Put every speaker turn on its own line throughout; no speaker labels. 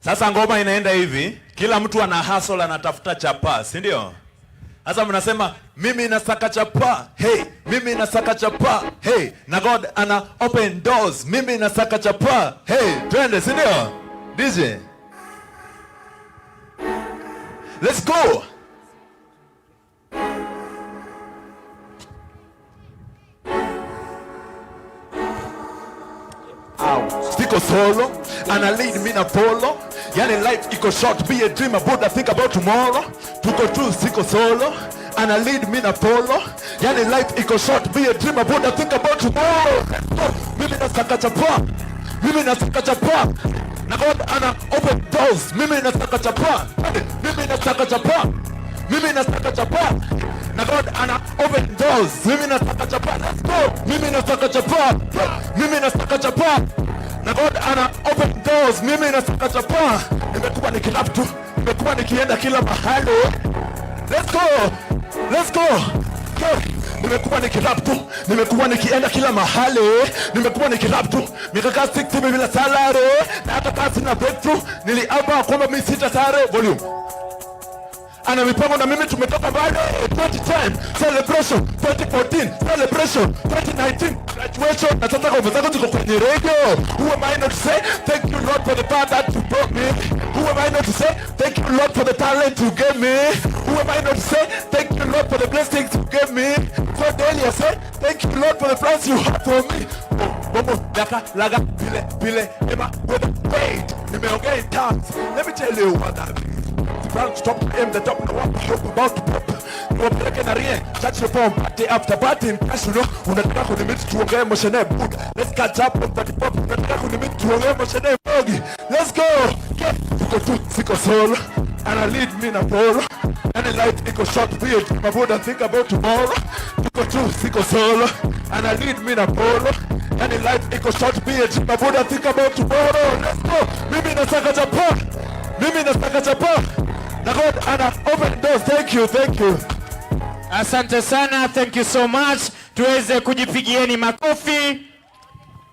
Sasa ngoma inaenda hivi, kila mtu ana hustle anatafuta chapa, si ndio? Sasa mnasema mimi nasaka chapa, hey, mimi nasaka chapa, hey, na God ana open doors, mimi nasaka chapa, hey, twende, si ndio? DJ. Let's go. Siko solo, ana lead me na polo. Yani life iko short, be a dreamer, but I think about tomorrow. Tuko true, siko solo, ana lead me na polo. Yani life iko short, be a dreamer, but I think about tomorrow. Mimi nasaka chapa, mimi nasaka chapa. Na God ana open doors, mimi nasaka chapa, mimi nasaka chapa, mimi nasaka chapa. Na God ana open doors, mimi nasaka chapa. Let's go, mimi nasaka chapa, mimi nasaka chapa. Na God ana open doors, mimi nasaka chapa. Nimekuwa nikilap tu, nimekuwa nikienda kila mahali. Let's go, let's go. Nimekuwa nikilap tu, nimekuwa nikienda kila mahali. Nimekuwa nikilap tu, mikaka stick to me bila salary. Na hata kasi na breakthrough, niliapa kwamba mimi sitasare. Volume. Ana mipango na mimi tumetoka mbali. 2010 celebration, 2014 celebration, 2019 graduation. Na sasa kwa mzako tuko kwenye radio. Who am I not to say thank you Lord for the power that you brought me? Who am I not to say thank you Lord for the talent you gave me? Who am I not to say thank you Lord for the blessings you gave me? So daily I say thank you Lord for the plans you have for me. Bobo daka laga pile ema with the weight. Nimeongea in tongues. Let me tell you what that means. Stop, aim the top, I want to hope about to pop. You are breaking a ring, touch the phone, party after party, cash you know, unataka kunimit tuongee moshene bug. Let's catch up on the pop, unataka kunimit tuongee moshene bogi. Let's go, get, siko solo, and I lead me na polo. And the light, it go short weird, my board and think about tomorrow. Siko solo, and I lead me na polo. And the light, it go short weird, my board and think about tomorrow. Let's go, mimi nasaka chapa, mimi nasaka chapa. Na God ana open doors. Thank you, thank you.
Asante sana, thank you so much. Tuweze kujipigieni makofi.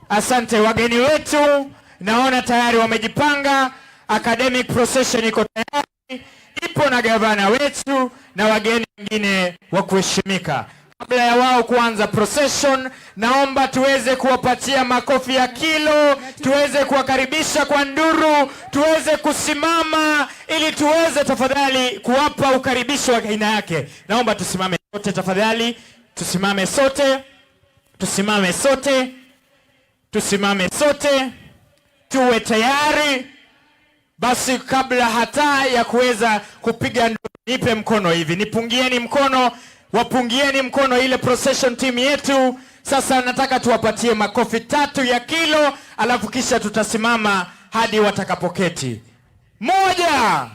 Asante wageni wetu. Naona tayari wamejipanga. Academic procession iko tayari. Ipo na gavana wetu na wageni wengine wa kuheshimika. Kabla ya wao kuanza procession, naomba tuweze kuwapatia makofi ya kilo, tuweze kuwakaribisha kwa nduru, tuweze kusimama ili tuweze tafadhali kuwapa ukaribisho wa aina yake. Naomba tusimame sote tafadhali, tusimame sote, tusimame sote, tusimame sote, tuwe tayari. Basi kabla hata ya kuweza kupiga nduru, nipe mkono hivi, nipungieni mkono. Wapungieni mkono ile procession team yetu. Sasa nataka tuwapatie makofi 3 ya kilo, alafu kisha tutasimama hadi watakapoketi. 1.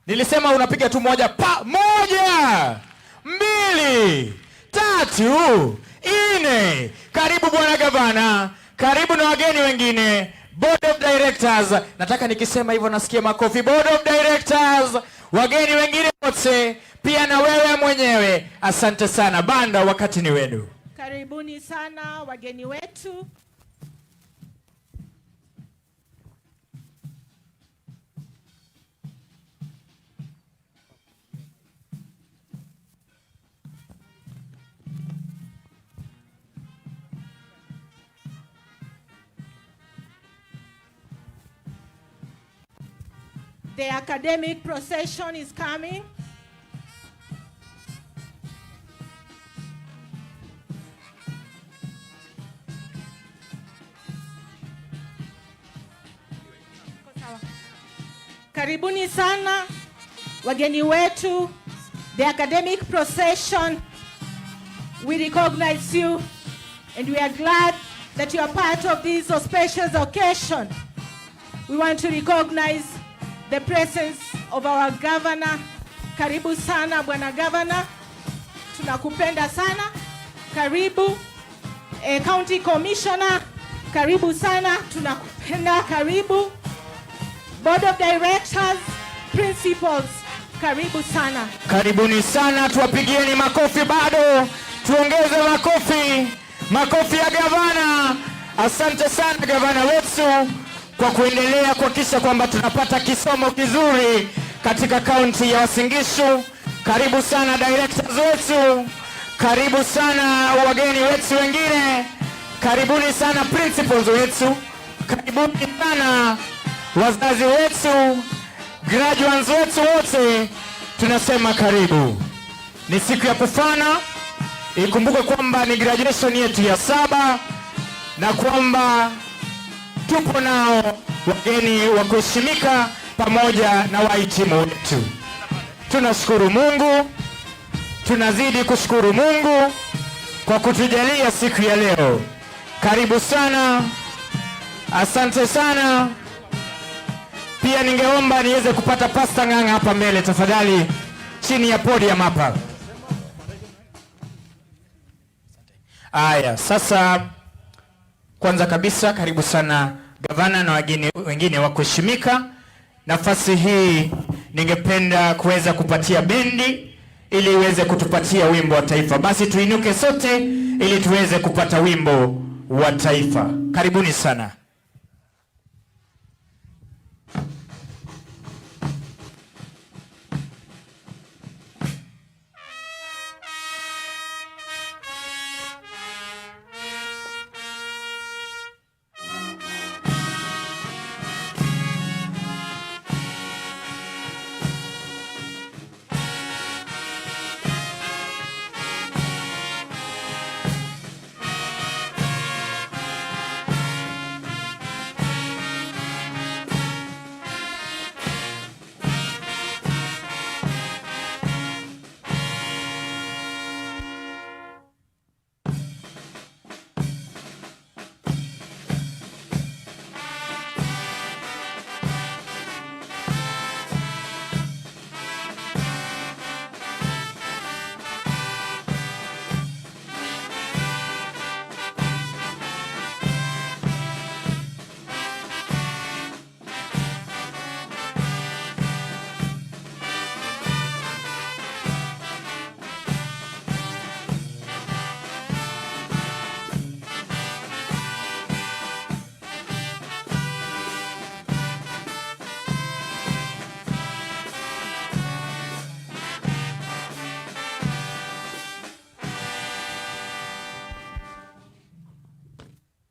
Nilisema unapiga tu 1 pa. 1, 2, 3, 4. Karibu bwana gavana, karibu na wageni wengine. Board of Directors, nataka nikisema hivyo nasikia makofi. Board of Directors, wageni wengine wote, pia na wewe mwenyewe. Asante sana. Banda, wakati ni wenu.
Karibuni sana wageni wetu. The academic procession is coming. Karibuni sana wageni wetu. The academic procession, we recognize you and we are glad that you are part of this auspicious occasion. We want to recognize the presence of our governor. Karibu sana bwana governor, tunakupenda sana. Karibu county commissioner, karibu sana, tunakupenda. Karibu board of directors, principals, karibu sana.
Karibuni sana, tuwapigieni makofi bado. Tuongeze makofi. Makofi ya gavana. Asante sana gavana wetu kwa kuendelea kuhakikisha kwamba tunapata kisomo kizuri katika kaunti ya Uasin Gishu. Karibu sana directors wetu, karibu sana wageni wetu wengine, karibuni sana principals wetu, karibuni sana wazazi wetu, graduates wetu wote, tunasema karibu. Ni siku ya kufana. Ikumbuke kwamba ni graduation yetu ya 7 na kwamba tupo nao wageni wa kuheshimika pamoja na wahitimu wetu. Tunashukuru Mungu, tunazidi kushukuru Mungu kwa kutujalia siku ya leo. Karibu sana, asante sana. Pia ningeomba niweze kupata Pastor Ng'ang'a hapa mbele tafadhali, chini ya podium hapa. Aya, sasa kwanza kabisa karibu sana gavana na wageni wengine wa kuheshimika. Nafasi hii ningependa kuweza kupatia bendi ili iweze kutupatia wimbo wa taifa. Basi tuinuke sote ili tuweze kupata wimbo wa taifa. Karibuni sana.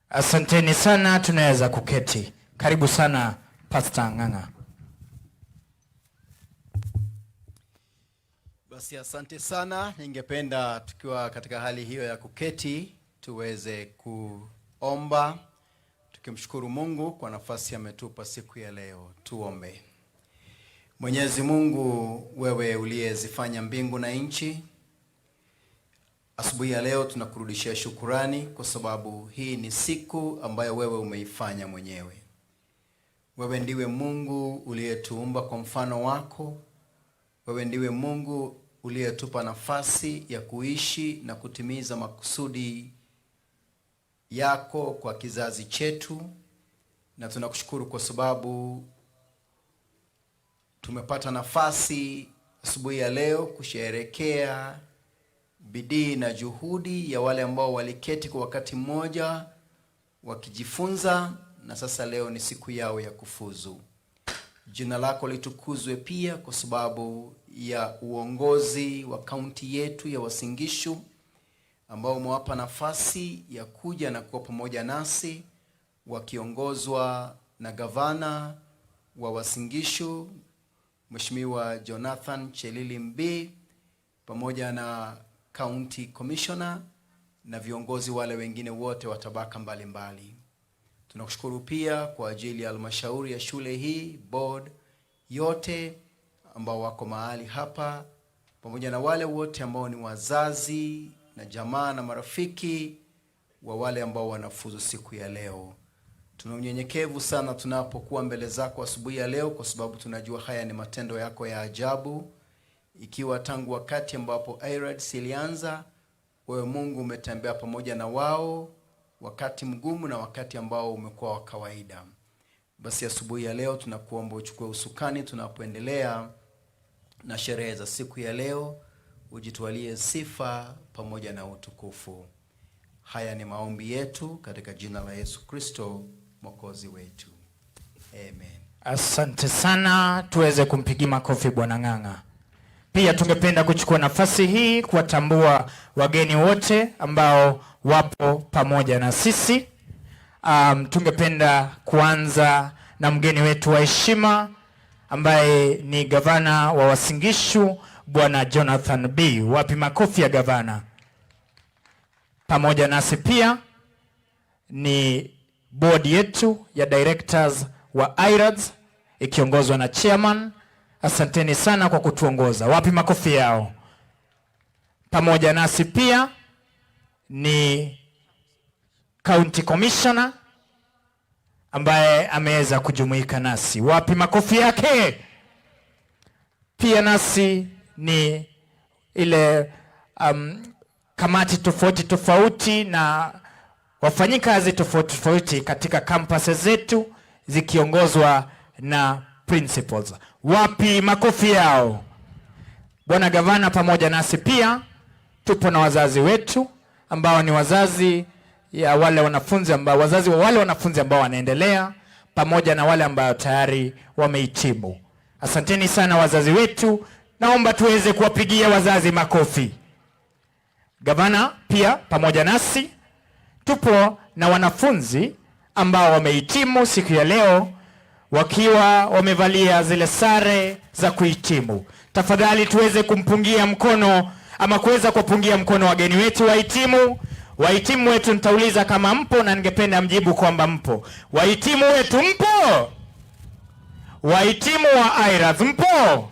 Asanteni sana, tunaweza kuketi. Karibu sana Pastor Ng'ang'a.
Basi asante sana. Ningependa tukiwa katika hali hiyo ya kuketi tuweze kuomba tukimshukuru Mungu kwa nafasi ametupa siku ya leo. Tuombe. Mwenyezi Mungu, wewe uliyezifanya mbingu na nchi, asubuhi ya leo tunakurudishia shukurani kwa sababu hii ni siku ambayo wewe umeifanya mwenyewe. Wewe ndiwe Mungu uliyetuumba kwa mfano wako. Wewe ndiwe Mungu uliyetupa nafasi ya kuishi na kutimiza makusudi yako kwa kizazi chetu, na tunakushukuru kwa sababu tumepata nafasi asubuhi ya leo kusherehekea bidii na juhudi ya wale ambao waliketi kwa wakati mmoja wakijifunza, na sasa leo ni siku yao ya kufuzu. Jina lako litukuzwe pia kwa sababu ya uongozi wa kaunti yetu ya Uasin Gishu ambao umewapa nafasi ya kuja na kuwa pamoja nasi, wakiongozwa na gavana wa Uasin Gishu Mheshimiwa Jonathan Chelili Mbii, pamoja na county commissioner na viongozi wale wengine wote wa tabaka mbalimbali. Tunakushukuru pia kwa ajili ya halmashauri ya shule hii, board yote ambao wako mahali hapa, pamoja na wale wote ambao ni wazazi na jamaa na marafiki wa wale ambao wanafuzu siku ya leo. Tuna unyenyekevu sana tunapokuwa mbele zako asubuhi ya leo kwa sababu tunajua haya ni matendo yako ya ajabu. Ikiwa tangu wakati ambapo AIRADS ilianza, wewe Mungu umetembea pamoja na wao wakati mgumu na wakati ambao umekuwa wa kawaida. Basi asubuhi ya leo tunakuomba uchukue usukani tunapoendelea na sherehe za siku ya leo, ujitwalie sifa pamoja na utukufu. Haya ni maombi yetu katika jina la Yesu Kristo Mwokozi wetu. Amen.
Asante sana, tuweze kumpigia makofi Bwana Ng'ang'a. Pia tungependa kuchukua nafasi hii kuwatambua wageni wote ambao wapo pamoja na sisi. Tungependa kuanza na mgeni wetu wa heshima ambaye ni gavana wa Uasin Gishu Bwana Jonathan B. Wapi makofi ya gavana? Pamoja nasi pia ni board yetu ya directors wa AIRADS ikiongozwa na chairman. Asanteni sana kwa kutuongoza. Wapi makofi yao? Pamoja nasi pia ni county commissioner ambaye ameweza kujumuika nasi. Wapi makofi yake? Pia nasi ni ile kamati tofauti tofauti na wafanyikazi tofauti tofauti katika campus zetu zikiongozwa na principals. Wapi makofi yao? Bwana gavana, pamoja nasi pia tupo na wazazi wetu ambao ni wazazi ya wale wanafunzi ambao wazazi wa wale wanafunzi ambao wanaendelea pamoja na wale ambao tayari wamehitimu. Asanteni sana wazazi wetu. Naomba tuweze kuwapigia wazazi makofi. Gavana, pia pamoja nasi tupo na wanafunzi ambao wamehitimu siku ya leo wakiwa wamevalia zile sare za kuhitimu. Tafadhali tuweze kumpungia mkono ama kuweza kupungia mkono wageni wetu wahitimu. Wahitimu wetu nitauliza kama mpo na ningependa mjibu kwamba mpo. Wahitimu wetu mpo? Wahitimu wa AIRADS mpo?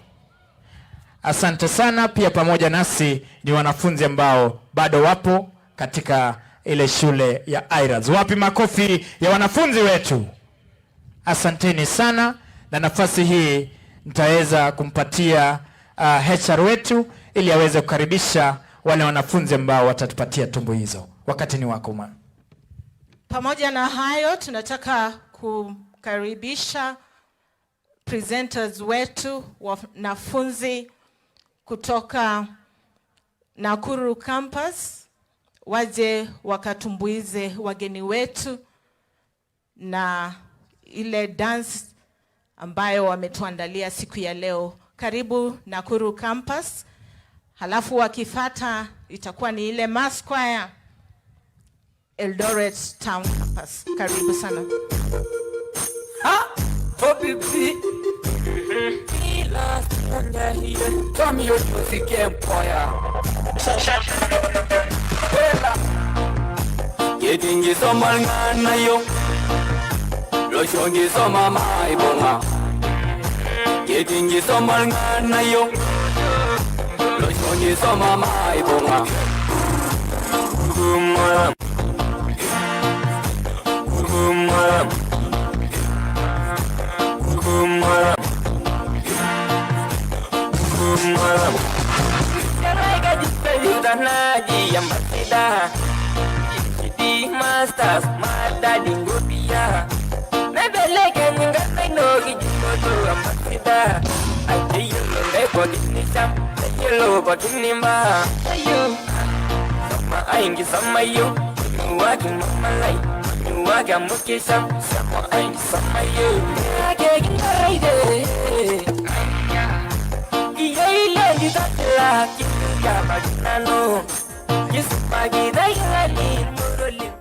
Asante sana. Pia pamoja nasi ni wanafunzi ambao bado wapo katika ile shule ya AIRADS. Wapi makofi ya wanafunzi wetu? Asanteni sana, na nafasi hii nitaweza kumpatia HR wetu ili aweze kukaribisha wale wanafunzi ambao watatupatia tumbo hizo. Wakati ni wako ma.
Pamoja na hayo, tunataka kukaribisha presenters wetu, wanafunzi kutoka Nakuru campus waje wakatumbuize wageni wetu na ile dance ambayo wametuandalia siku ya leo. Karibu Nakuru campus. Halafu wakifata itakuwa ni ile mass choir Eldoret Town campus. Karibu sana.
Ha! Obibi. Ila sanga hiyo. Come your music empire. Ela. Yetingi somal ngana yo. Loshongi soma mai bonga. Yetingi somal ngana yo. Loshongi soma mai bonga. Gumara. Gumara. Gumara. Gumara. Jaraiga jipeli danaji ya masida. Di masters mada dingopia. Nebeleke ninga no gijito amasida. Ayi yelo kwa kinisam, yelo kwa kinimba. Ayo. Sama aingi sama yo, waki mamalai. Waki amukisam, sama aingi sama yo. Ake kinaraide. Ile jitatla kinga maginano. Yismagi dayani muruli.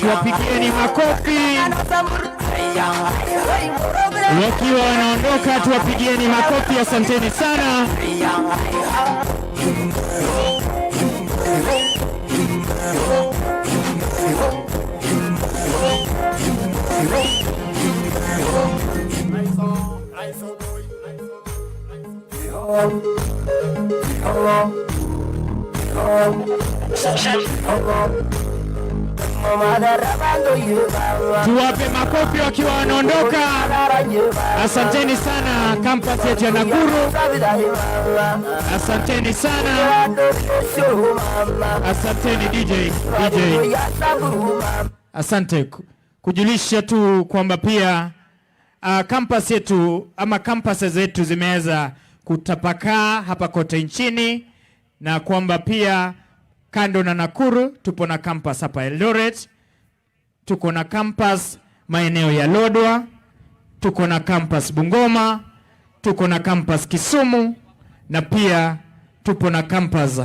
Tuwapigieni makofi wakiwa wanaondoka, tuwapigieni makofi. Asanteni sana. Tuwape makofi wakiwa wanaondoka. Asanteni sana campus yetu ya Nakuru. Asanteni sana. Asanteni DJ. Asante kujulisha tu kwamba pia campus yetu ama campuses zetu zimeweza kutapakaa hapa kote nchini, na kwamba pia kando na Nakuru tupo na campus hapa Eldoret, tuko na campus maeneo ya Lodwar, tuko na campus Bungoma, tuko na campus Kisumu, na pia tupo na campus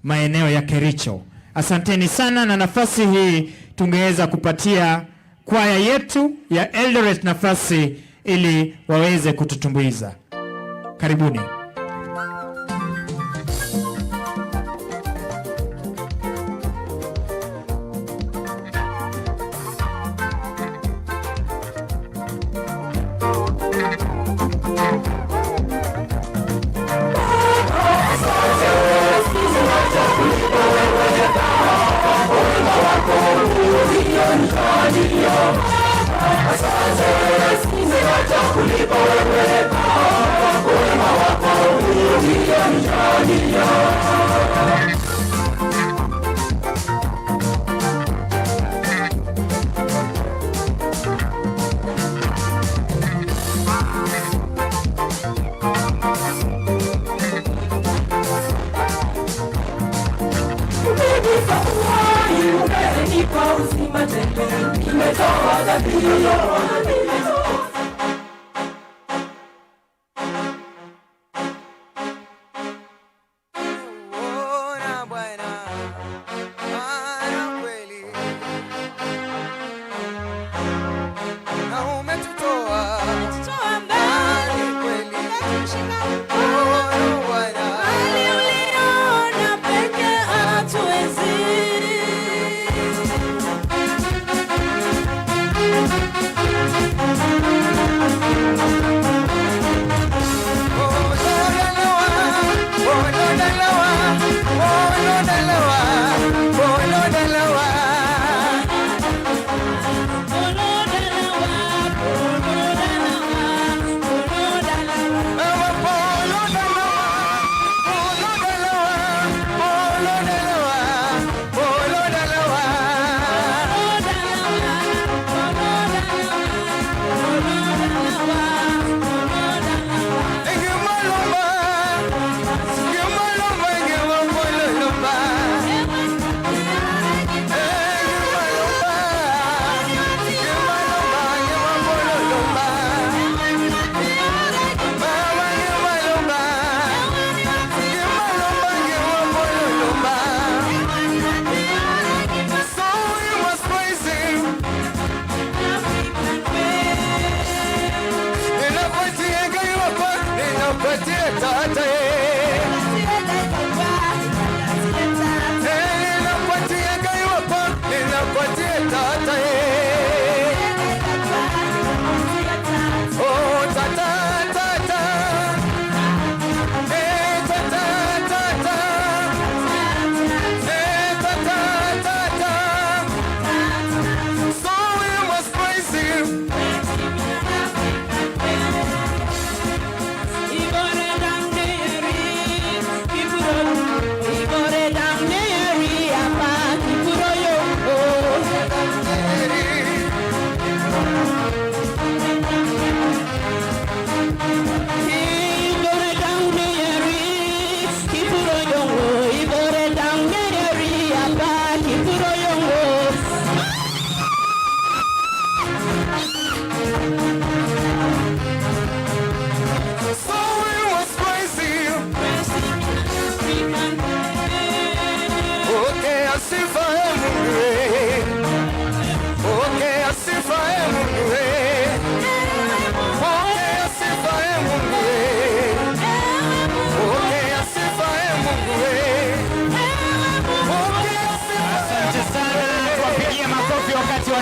maeneo ya Kericho. Asanteni sana, na nafasi hii tungeweza kupatia kwaya yetu ya Eldoret nafasi ili waweze kututumbuiza. Karibuni.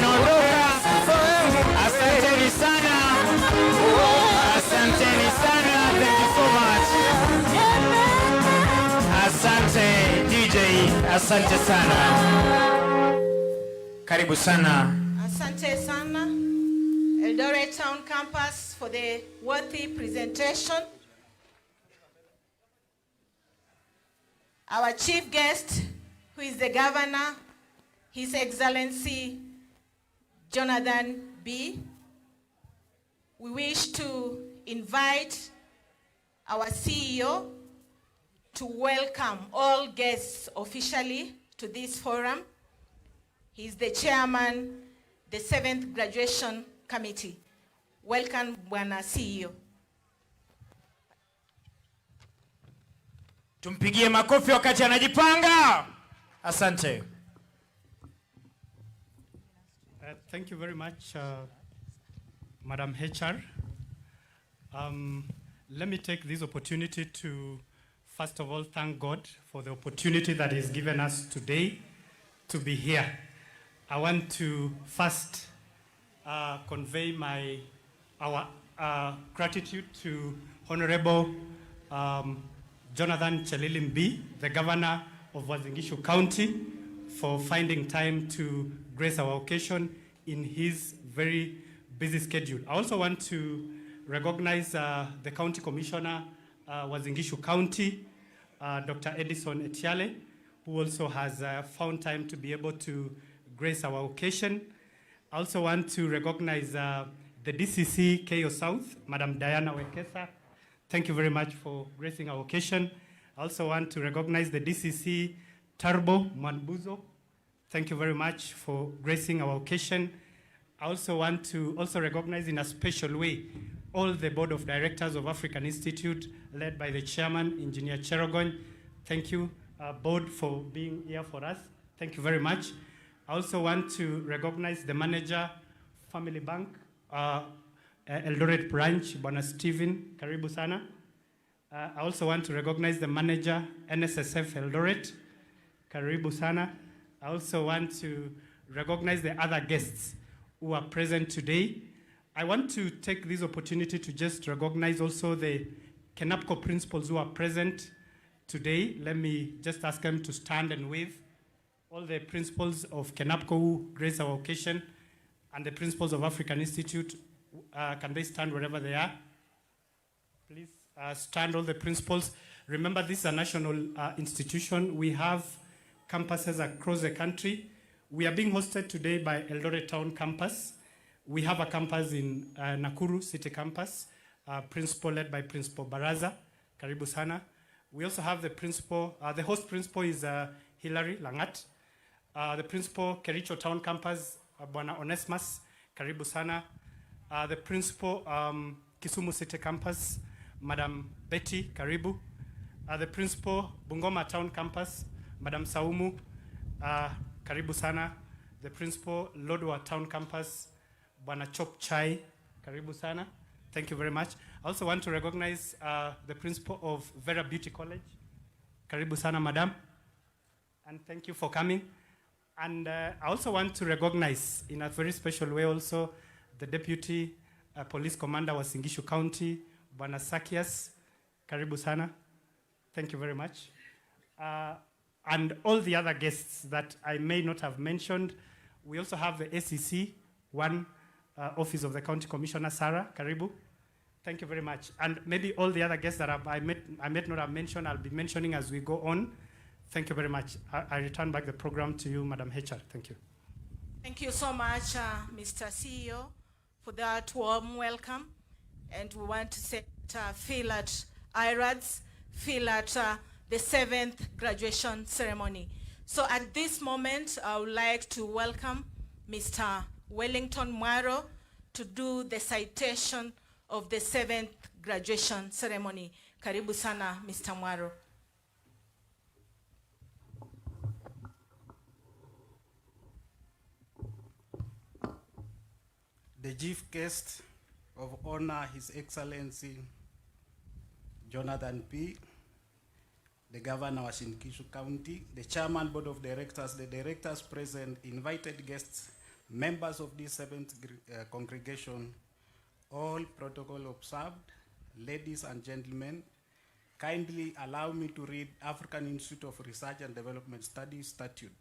wanaondoka. Asanteni sana. Asanteni sana. Thank you so much. Asante DJ. Asante sana. Karibu sana.
Asante sana, Eldoret Town Campus, for the worthy presentation. Our chief guest, who is the Governor, His Excellency Jonathan B. We wish to invite our CEO to welcome all guests officially to this forum. He is the chairman, the 7th Graduation Committee. Welcome, Bwana CEO.
Tumpigie makofi wakati anajipanga. Asante.
Thank you very much, Madam HR. Let me take this opportunity to, first of all, thank God for the opportunity that He's given us today to be here. I want to first convey our gratitude to Honorable Jonathan Chelilim B, the Governor of Uasin Gishu County, for finding time to grace our occasion in his very busy schedule. I also want to recognize the County Commissioner, Uasin Gishu County, Dr. Edison Etiale, who also has found time to be able to grace our occasion. I also want to recognize the DCC KO South, Madam Diana Wekesa. Thank you very much for gracing our occasion. I also want to recognize the DCC Turbo Manbuzo. Thank you very much for gracing our occasion. I also want to recognize in a special way all the Board of Directors of African Institute, led by the Chairman, Engineer Cherogon. Thank you, Board, for being here for us. Thank you very much. I also want to recognize the Manager, Family Bank, Eldoret Branch, Bwana Steven, karibu sana. I also want to recognize the Manager, NSSF Eldoret, karibu sana. I also want to recognize the other guests who are present today. I want to take this opportunity to just recognize also the KENAPCO principals who are present today. Let me just ask them to stand and wave. All the principals of KENAPCO who grace our occasion and the principals of African Institute, can they stand wherever they are? Please stand, all the principals. Remember, this is a national institution. We have campuses across the country. We are being hosted today by Eldoret Town Campus. We have a campus in Nakuru City Campus, principal led by Principal Baraza, karibu sana. We also have the principal, the host principal is Hilary Langat. The principal, Kericho Town Campus, Bwana Onesmus, karibu sana. The principal, Kisumu City Campus, Madam Betty, karibu. The principal, Bungoma Town Campus, Madam Saumu, karibu sana. The principal, Lodwar Town Campus, Bwana Chop Chai, karibu sana. Thank you very much. I also want to recognize the principal of Vera Beauty College, karibu sana, Madam. And thank you for coming. And I also want to recognize in a very special way also the Deputy Police Commander wa Uasin Gishu County, Bwana Sakias, karibu sana. Thank you very much. And all the other guests that I may not have mentioned. We also have the ACC, one Office of the County Commissioner, Sarah, karibu. Thank you very much. And maybe all the other guests that I may not have mentioned, I'll be mentioning as we go on. Thank you very much. I return back the program to you, Madam HR. Thank you.
Thank you so much, Mr. CEO, for that warm welcome. And we want to say feel at AIRADS, feel at the 7th graduation ceremony. So at this moment, I would like to welcome Mr. Wellington Mwaro to do the citation of the 7th graduation ceremony. Karibu sana, Mr. Mwaro.
The chief guest of honor, His Excellency Jonathan P., the Governor of Uasin Gishu County, the Chairman, Board of Directors, the directors present, invited guests, members of this seventh congregation, all protocol observed, ladies and gentlemen, kindly allow me to read African Institute of Research and Development Studies Statute.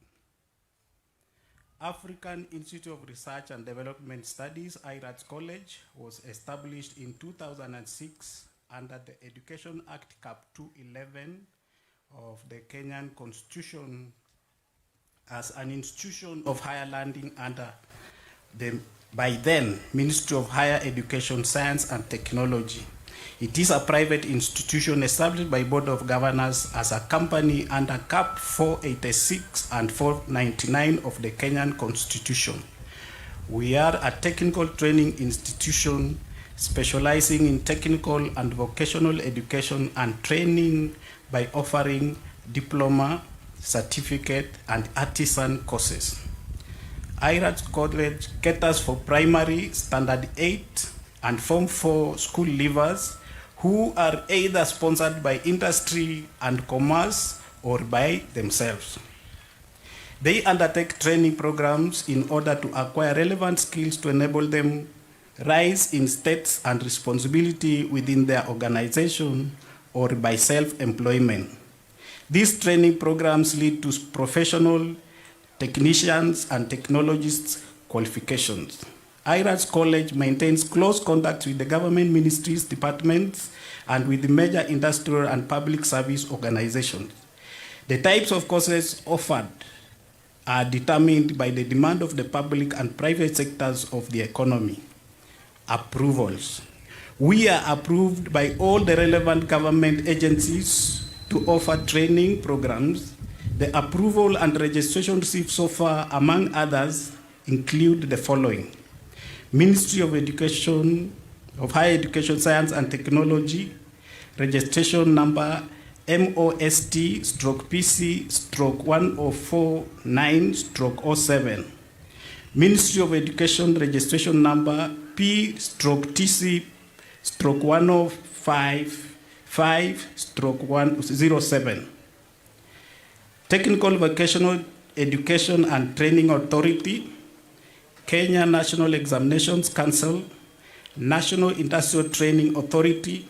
African Institute of Research and Development Studies, AIRADS College, was established in 2006 under the Education Act Cap 211 of the Kenyan Constitution as an institution of higher learning under the, by then, Ministry of Higher Education, Science and Technology. It is a private institution established by Board of Governors as a company under Cap 486 and 499 of the Kenyan Constitution. We are a technical training institution specializing in technical and vocational education and training by offering diploma, certificate, and artisan courses. AIRADS College caters for primary, standard 8, and Form 4 school leavers who are either sponsored by industry and commerce or by themselves. They undertake training programs in order to acquire relevant skills to enable them rise in status and responsibility within their organization or by self-employment. These training programs lead to professional technicians and technologists qualifications. AIRADS College maintains close contact with the government ministries, departments, and with the major industrial and public service organizations. The types of courses offered are determined by the demand of the public and private sectors of the economy. Approvals. We are approved by all the relevant government agencies to offer training programs. The approval and registration received so far, among others, include the following: Ministry of Education, of Higher Education, Science and Technology, registration number MOST/PC/1049/07. Ministry of Education registration number P/TC/1055/107. Technical Vocational Education and Training Authority, Kenya National Examinations Council, National Industrial Training Authority,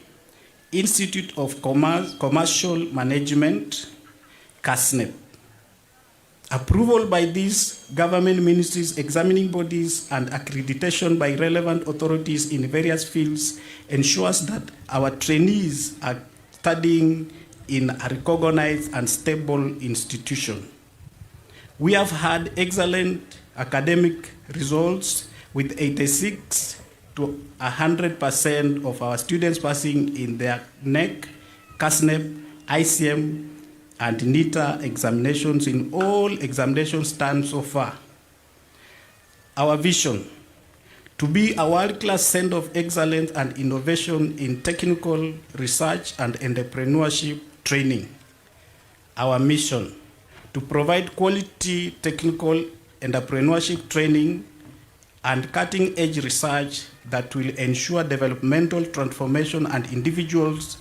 Institute of Commercial Management, KASNEP. Approval by these government ministries, examining bodies, and accreditation by relevant authorities in various fields ensures that our trainees are studying in a recognized and stable institution. We have had excellent academic results with 86 to 100% of our students passing in their NEC, KASNEP, ICM, and NITA examinations in all examinations done so far. Our vision: to be a world-class center of excellence and innovation in technical research and entrepreneurship training. Our mission: to provide quality technical entrepreneurship training and cutting-edge research that will ensure developmental transformation and individuals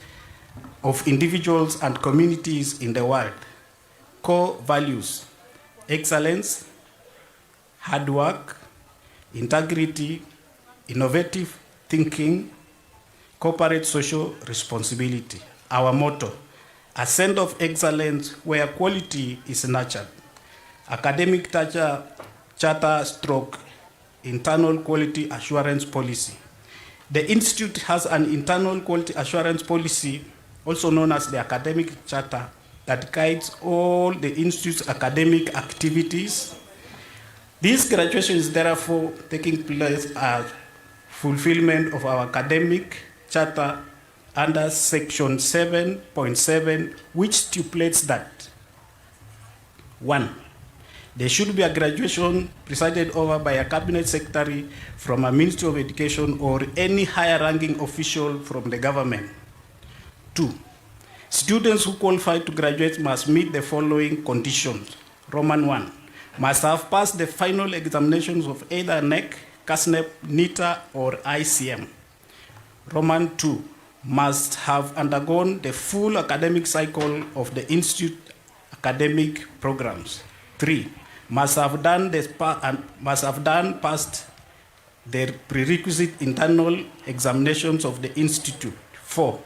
and communities in the world. Core values: excellence, hard work, integrity, innovative thinking, corporate social responsibility. Our motto: a center of excellence where quality is nurtured. Academic charter stroke internal quality assurance policy. The Institute has an internal quality assurance policy, also known as the academic charter, that guides all the Institute's academic activities. This graduation is therefore taking place as fulfillment of our academic charter under section 7.7, which stipulates that 1. There should be a graduation presided over by a cabinet secretary from a Ministry of Education or any higher ranking official from the government. 2. Students who qualify to graduate must meet the following conditions. Roman 1. Must have passed the final examinations of either NEC, KASNEP, NITA, or ICM. Roman 2. Must have undergone the full academic cycle of the Institute academic programs. 3. must have passed the prerequisite internal examinations of the institute. 4,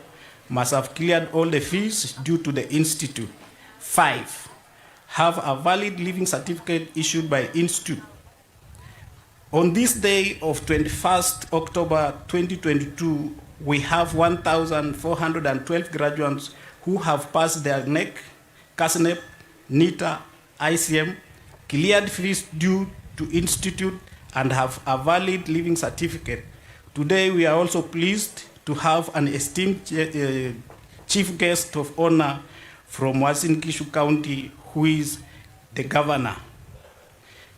must have cleared all the fees due to the institute. 5, have a valid living certificate issued by institute. On this day of 21st October 2022, we have 1,412 graduates who have passed their NEC, CASNEP, NITA, ICM, cleared fees due to institute, and have a valid living certificate. Today, we are also pleased to have an esteemed chief guest of honor from Uasin Gishu County, who is the governor.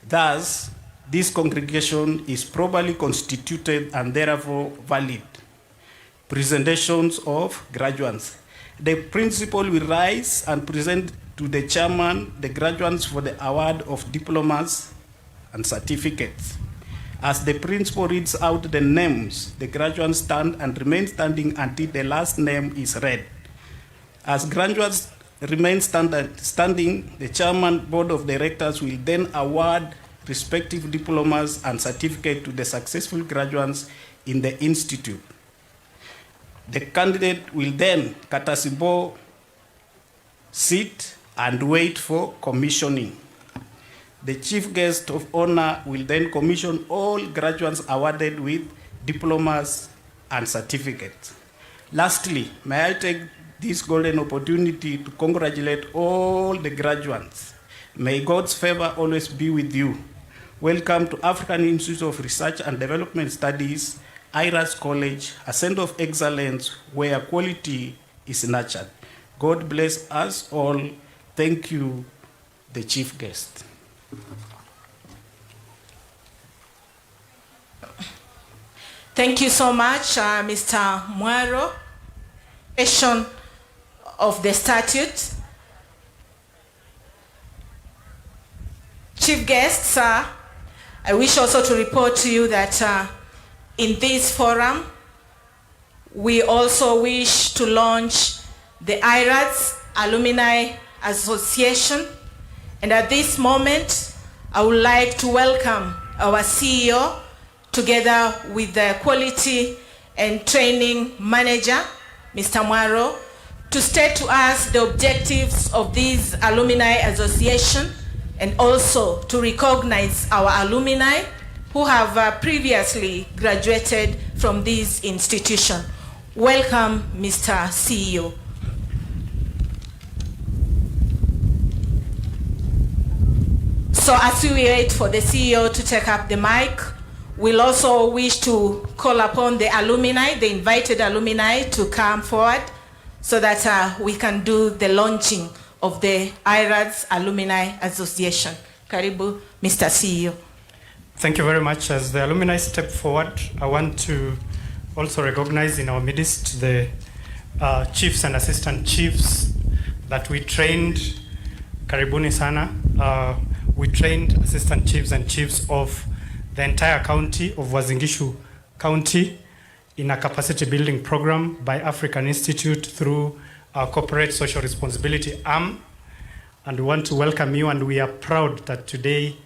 Thus, this congregation is properly constituted and therefore valid. Presentations of graduates. The principal will rise and present to the chairman the graduates for the award of diplomas and certificates. As the principal reads out the names, the graduates stand and remain standing until the last name is read. As graduates remain standing, the chairman board of directors will then award respective diplomas and certificate to the successful graduates in the institute. The candidate will then courtesy bow, sit, and wait for commissioning. The chief guest of honor will then commission all graduates awarded with diplomas and certificates. Lastly, may I take this golden opportunity to congratulate all the graduates. May God's favor always be with you. Welcome to African Institute of Research and Development Studies, AIRADS College, a center of excellence where quality is nurtured. God bless us all. Thank you, the chief guest.
Thank you so much, Mr. Mwaro. Question of the statute. Chief guests, I wish also to report to you that in this forum, we also wish to launch the AIRADS Alumni Association. And at this moment, I would like to welcome our CEO together with the Quality and Training Manager, Mr. Mwaro, to state to us the objectives of this Alumni Association and also to recognize our alumni who have previously graduated from this institution. Welcome, Mr. CEO. So as we wait for the CEO to take up the mic, we'll also wish to call upon the alumni, the invited alumni, to come forward so that we can do the launching of the AIRADS Alumni Association. Karibu, Mr. CEO.
Thank you very much. As the alumni step forward, I want to also recognize in our midst the chiefs and assistant chiefs that we trained. Karibuni sana. We trained assistant chiefs and chiefs of the entire county of Uasin Gishu County in a capacity building program by African Institute through our corporate social responsibility arm. And we want to welcome you, and we are proud that today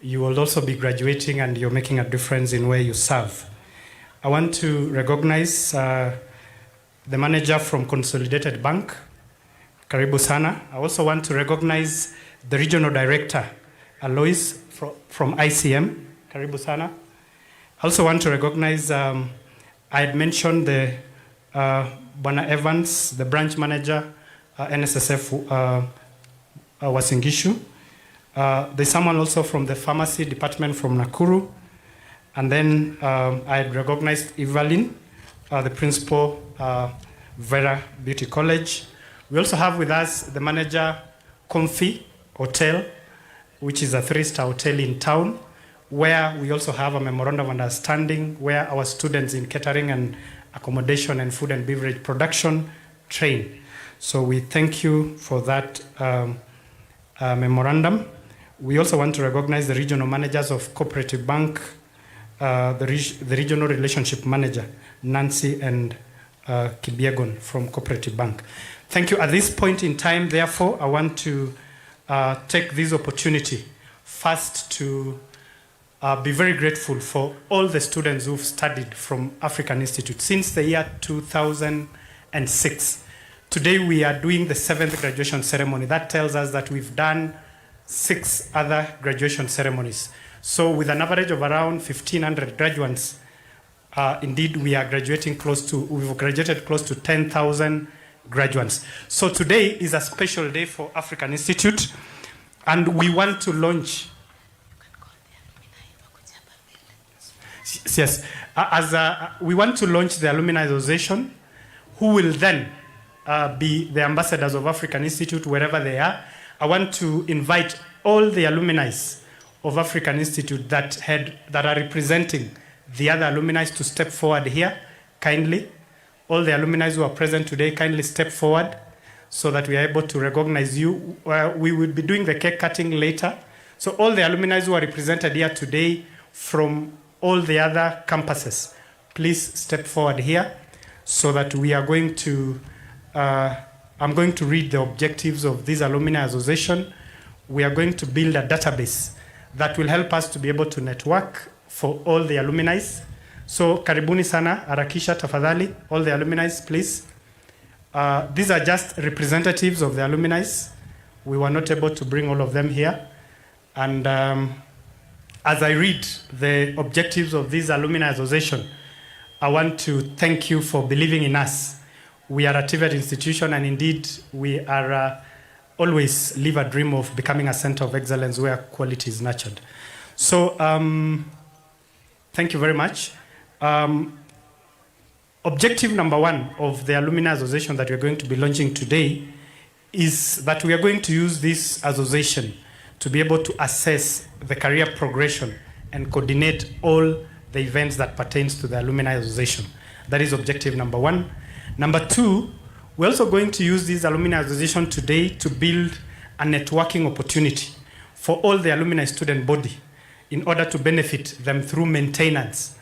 you will also be graduating and you're making a difference in where you serve. I want to recognize the manager from Consolidated Bank, Karibu Sana. I also want to recognize the regional director, Alois from ICM, Karibu Sana. I also want to recognize, I had mentioned the Bwana Evans, the branch manager, NSSF Uasin Gishu. There's someone also from the pharmacy department from Nakuru. And then I had recognized Evelyn, the principal, Vera Beauty College. We also have with us the manager, Comfy Hotel, which is a 3-star hotel in town, where we also have a memorandum of understanding where our students in catering and accommodation and food and beverage production train. So we thank you for that memorandum. We also want to recognize the regional managers of Cooperative Bank, the regional relationship manager, Nancy and Kibiegon from Cooperative Bank. Thank you. At this point in time, therefore, I want to take this opportunity first to be very grateful for all the students who've studied from African Institute since the year 2006. Today we are doing the 7th graduation ceremony. That tells us that we've done 6 other graduation ceremonies. So with an average of around 1,500 graduates, indeed we've graduated close to 10,000 graduates. So today is a special day for African Institute, and we want to launch. Yes, we want to launch the Alumni Association, who will then be the ambassadors of African Institute wherever they are. I want to invite all the alumni of African Institute that are representing the other alumni to step forward here, kindly. All the alumni who are present today, kindly step forward so that we are able to recognize you. We will be doing the cake cutting later. So all the alumni who are represented here today from all the other campuses, please step forward here so that we are going to, I'm going to read the objectives of this Alumni Association. We are going to build a database that will help us to be able to network for all the alumni. So karibuni sana, harakisha tafadhali, all the alumni, please. These are just representatives of the alumni. We were not able to bring all of them here. And as I read the objectives of this Alumni Association, I want to thank you for believing in us. We are a TVET institution, and indeed we are always live a dream of becoming a center of excellence where quality is nurtured. So thank you very much. Objective number 1 of the Alumni Association that we're going to be launching today is that we are going to use this association to be able to assess the career progression and coordinate all the events that pertains to the Alumni Association. That is objective number 1. Number 2, we're also going to use this Alumni Association today to build a networking opportunity for all the alumni student body in order to benefit them through maintenance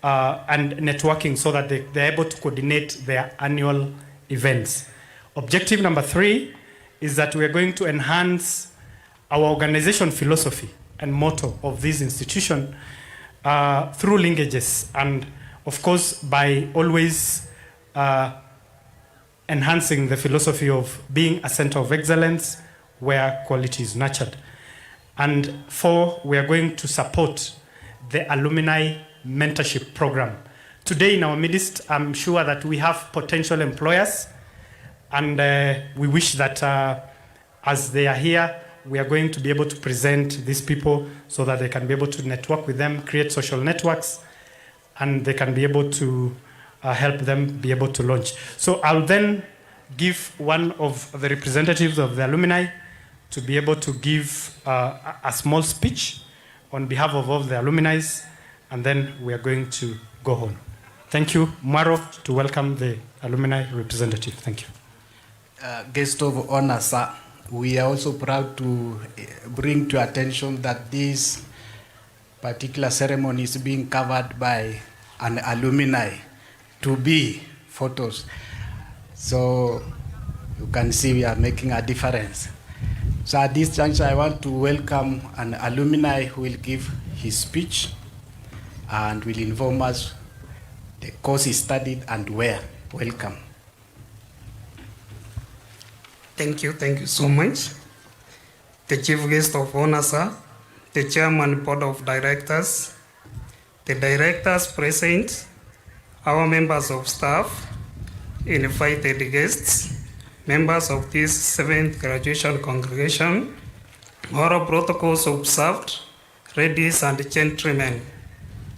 and networking so that they're able to coordinate their annual events. Objective number 3 is that we are going to enhance our organization philosophy and motto of this institution through linkages and, of course, by always enhancing the philosophy of being a center of excellence where quality is nurtured. And 4, we are going to support the alumni mentorship program. Today in our midst, I'm sure that we have potential employers, and we wish that as they are here, we are going to be able to present these people so that they can be able to network with them, create social networks, and they can be able to help them be able to launch. So I'll then give one of the representatives of the alumni to be able to give a small speech on behalf of all the alumni, and then we are going to go home. Thank you. Maro, to welcome the alumni representative. Thank you.
Guest of honor, sir. We are also proud to bring to your attention that this particular ceremony is being covered by an alumni to be photos. So you can see we are making a difference. So at this juncture, I want to welcome an alumni who will give his speech and will inform us the course he studied and where. Welcome.
Thank you so much. The Chief Guest of Honor, sir, the Chairman Board of Directors, the Directors present, our members of staff, invited guests, members of this 7th graduation congregation, all protocols observed, ladies and gentlemen.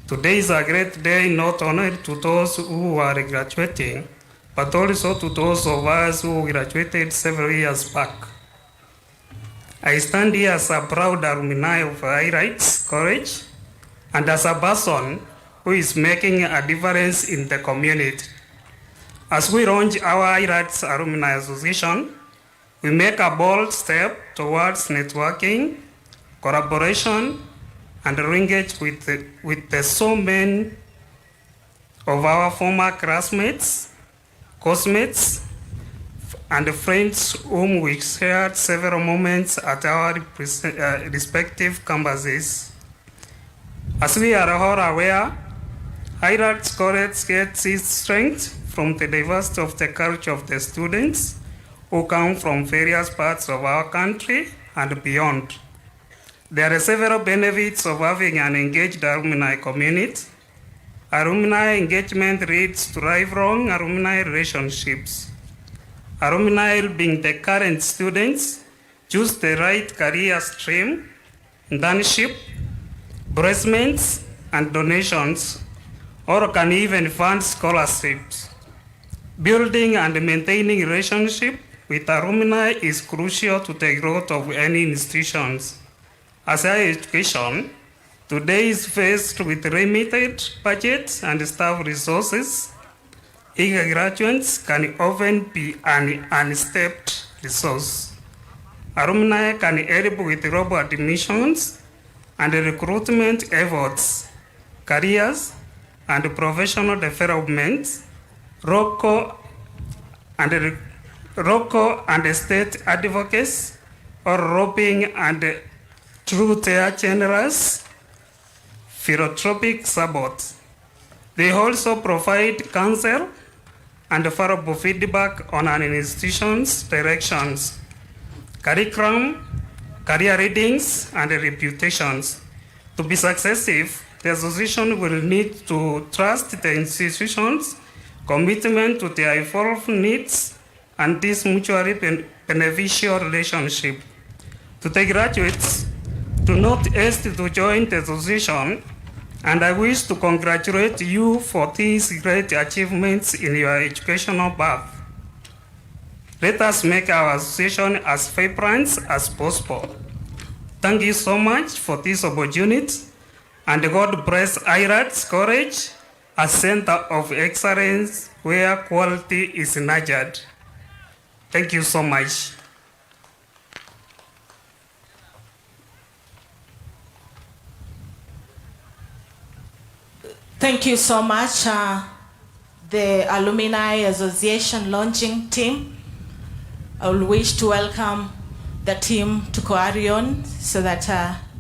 Today is a great day not only to those who are graduating, but also to those of us who graduated several years back. I stand here as a proud alumni of AIRADS College and as a person who is making a difference in the community. As we launch our AIRADS Alumni Association, we make a bold step towards networking, collaboration, and linkage with the so many of our former classmates, course mates, and friends whom we shared several moments at our respective campuses. As we are all aware, AIRADS College gets its strength from the diversity of the culture of the students who come from various parts of our country and beyond. There are several benefits of having an engaged alumni community. Alumni engagement leads to lifelong alumni relationships. Alumni, being the current students, choose the right career stream, internship, placements, and donations, or can even fund scholarships. Building and maintaining relationship with alumni is crucial to the growth of any institutions. As higher education, today is faced with limited budgets and staff resources. Eager graduates can often be an unstepped resource. Alumni can help with global admissions and recruitment efforts, careers and professional development, local and state advocacy, or lobbying, and through their generous philanthropic support. They also provide counsel and valuable feedback on an institution's directions, curriculum, career readings, and reputations. To be successful, the association will need to trust the institution's commitment to their evolved needs and this mutually beneficial relationship. To the graduates, do not hesitate to join the association, and I wish to congratulate you for these great achievements in your educational path. Let us make our association as vibrant as possible. Thank you so much for this opportunity, and God bless AIRADS College, a center of excellence where quality is nurtured. Thank you so much.
Thank you so much, the Alumni Association launching team. I will wish to welcome the team to carry on so that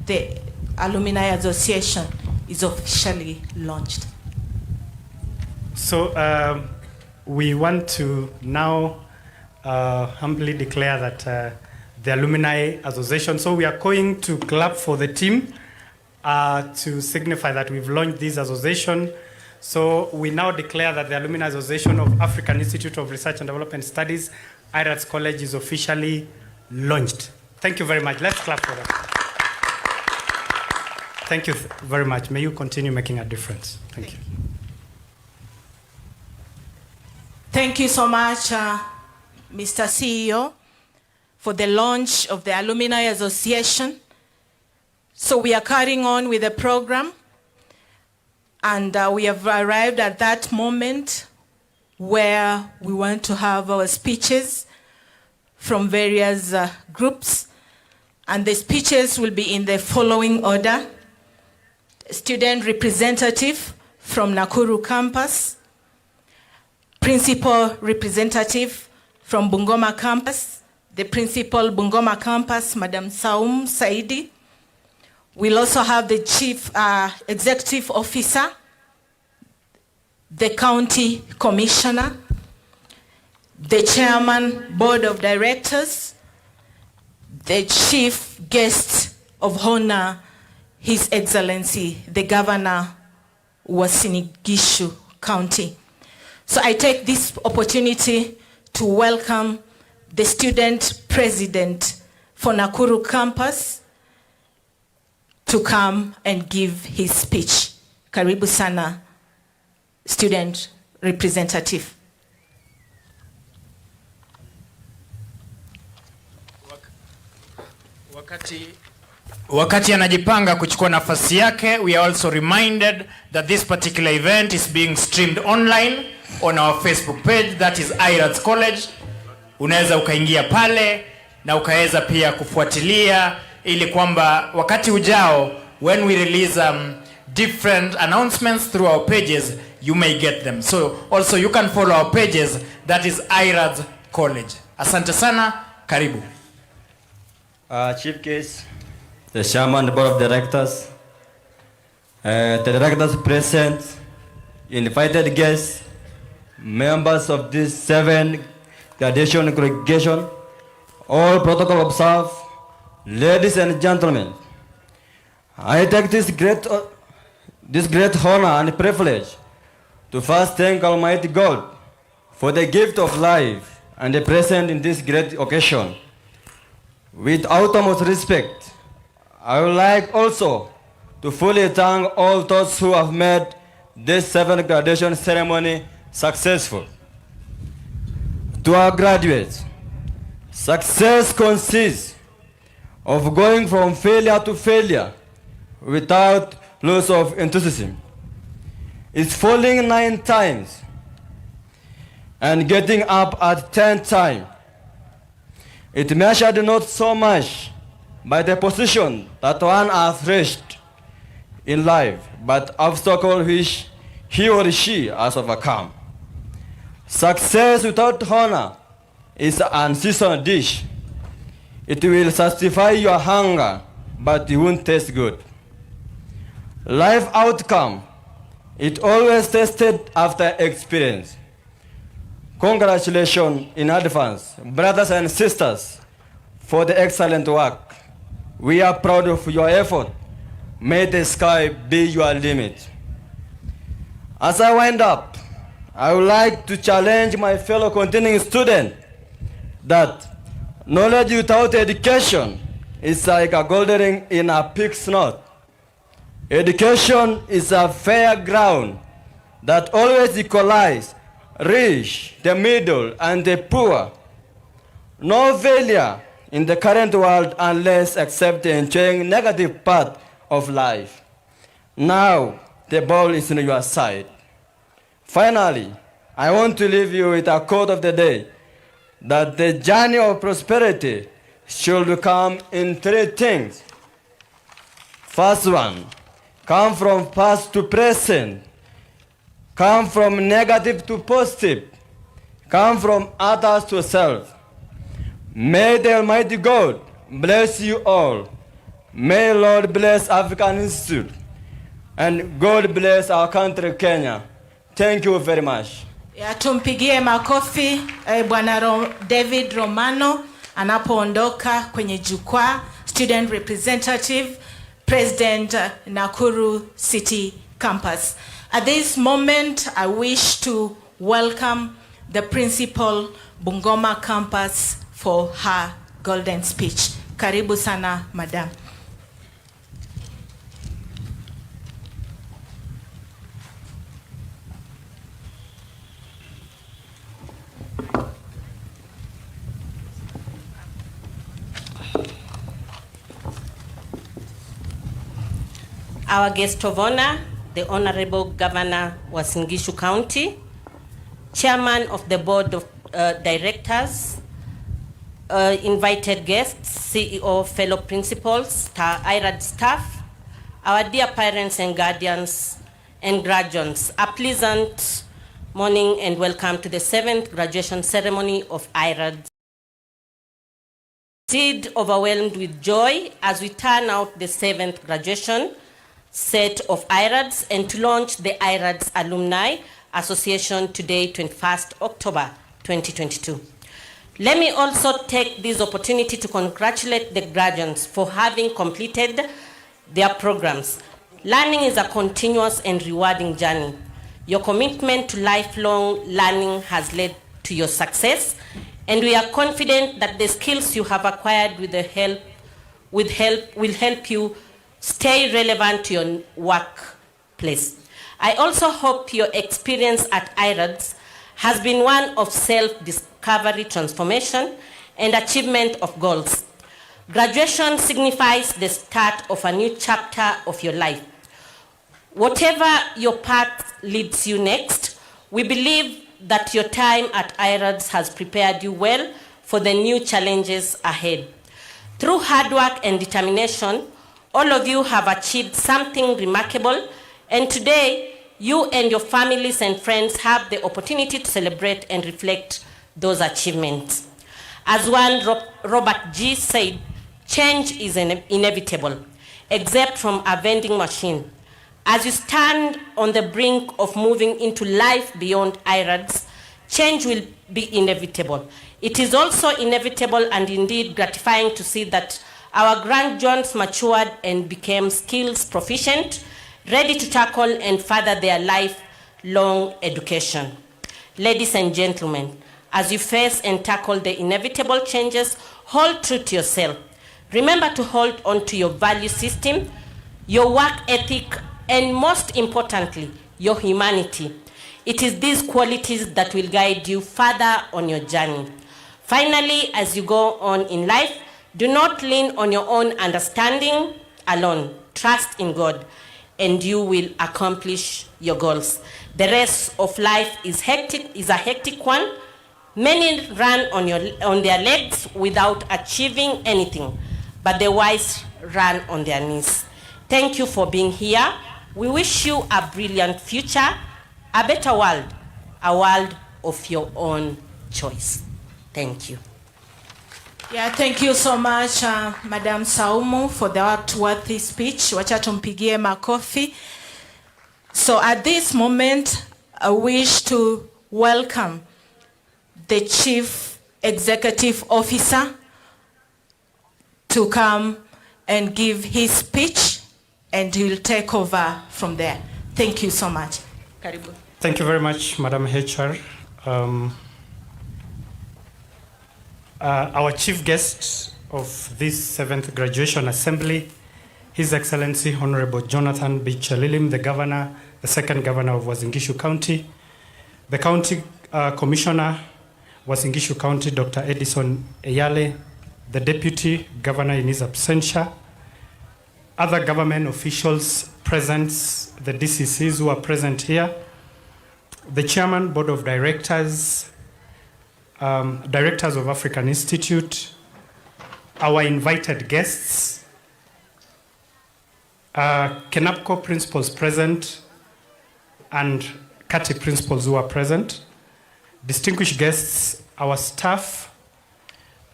the Alumni Association is officially launched.
So we want to now humbly declare that the Alumni Association, so we are going to clap for the team to signify that we've launched this association. So we now declare that the Alumni Association of African Institute of Research and Development Studies, AIRADS College, is officially launched. Thank you very much. Let's clap for them. Thank you very much. May you continue making a difference. Thank you.
Thank you so much, Mr. CEO, for the launch of the Alumni Association. So we are carrying on with the program, and we have arrived at that moment where we want to have our speeches from various groups, and the speeches will be in the following order. Student representative from Nakuru campus, principal representative from Bungoma campus, the principal Bungoma campus, Madam Saum Saidi. We'll also have the chief executive officer, the county commissioner, the chairman, board of directors, the chief guest of honor, His Excellency, the Governor Uasin Gishu County. So I take this opportunity to welcome the student president for Nakuru campus to come and give his speech. Karibu sana, student representative.
Wakati anajipanga kuchukua nafasi yake, we are also reminded that this particular event is being streamed online on our Facebook page, that is AIRADS College. Unaweza ukaingia pale na ukaweza pia kufuatilia ili kwamba wakati ujao, when we release different announcements through our pages, you may get them. So also you can follow our pages, that is AIRADS College. Asante sana, karibu.
Chief Case, the Chairman, the Board of Directors, the Directors present, invited guests, members of this 7th graduation congregation, all protocol observed, ladies and gentlemen. I take this great honor and privilege to first thank Almighty God for the gift of life and the present in this great occasion. With utmost respect, I would like also to fully thank all those who have made this 7th graduation ceremony successful. To our graduates, success consists of going from failure to failure without loss of enthusiasm. It's falling 9 times and getting up at 10th time. It measured not so much by the position that one has reached in life, but obstacle which he or she has overcome. Success without honor is an unseasoned dish. It will satisfy your hunger, but it won't taste good. Life outcome, it always tested after experience. Congratulations in advance, brothers and sisters, for the excellent work. We are proud of your effort. May the sky be your limit. As I wind up, I would like to challenge my fellow continuing students that knowledge without education is like a gold ring in a pig's snout. Education is a fair ground that always equalizes rich, the middle, and the poor. No failure in the current world unless except enjoying negative part of life. Now the ball is on your side. Finally, I want to leave you with a quote of the day, that the journey of prosperity should come in 3 things. First one, come from past to present. Come from negative to positive. Come from others to self. May the Almighty God bless you all. May Lord bless African Institute. And God bless our country, Kenya. Thank you very much.
Ya, tumpigie makofi Bwana David Romano anapoondoka kwenye jukwaa. Student Representative, President Nakuru City Campus. At this moment, I wish to welcome the Principal Bungoma Campus for her golden speech. Karibu sana, Madam.
Our guest of honor, the Honorable Governor Uasin Gishu County, Chairman of the Board of Directors, invited guests, CEO, fellow principals, AIRADS staff, our dear parents and guardians and graduates, a pleasant morning and welcome to the 7th graduation ceremony of AIRADS. Indeed overwhelmed with joy as we turn out the 7th graduation set of AIRADS and to launch the AIRADS Alumni Association today, 21st October 2022. Let me also take this opportunity to congratulate the graduates for having completed their programs. Learning is a continuous and rewarding journey. Your commitment to lifelong learning has led to your success, and we are confident that the skills you have acquired will help you stay relevant to your workplace. I also hope your experience at AIRADS has been one of self-discovery, transformation, and achievement of goals. Graduation signifies the start of a new chapter of your life. Whatever your path leads you next, we believe that your time at AIRADS has prepared you well for the new challenges ahead. Through hard work and determination, all of you have achieved something remarkable, and today, you and your families and friends have the opportunity to celebrate and reflect those achievements. As one Robert G. said, change is inevitable, except from a vending machine. As you stand on the brink of moving into life beyond IRADS, change will be inevitable. It is also inevitable and indeed gratifying to see that our grandchildren matured and became skills proficient, ready to tackle and further their lifelong education. Ladies and gentlemen, as you face and tackle the inevitable changes, hold true to yourself. Remember to hold on to your value system, your work ethic, and most importantly, your humanity. It is these qualities that will guide you further on your journey. Finally, as you go on in life, do not lean on your own understanding alone. Trust in God, and you will accomplish your goals. The rest of life is a hectic one. Many run on their legs without achieving anything, but the wise run on their knees. Thank you for being here. We wish you a brilliant future, a better world, a world of your own choice. Thank you.
Yeah, thank you so much, Madam Saumu, for that worthy speech. Wacha tumpigie makofi. So at this moment, I wish to welcome the Chief Executive Officer to come and give his speech, and he'll take over from there. Thank you so much. Karibu.
Thank you very much, Madam HR. Our chief guest of this 7th graduation assembly, His Excellency Honorable Jonathan B. Chalilim, the governor, the second governor of Uasin Gishu County, the county commissioner, Uasin Gishu County, Dr. Edison Eyale, the deputy governor in his absentia, other government officials present, the DCCs who are present here, the chairman, board of directors, directors of African Institute, our invited guests, KENAPCO principals present, and CATI principals who are present, distinguished guests, our staff,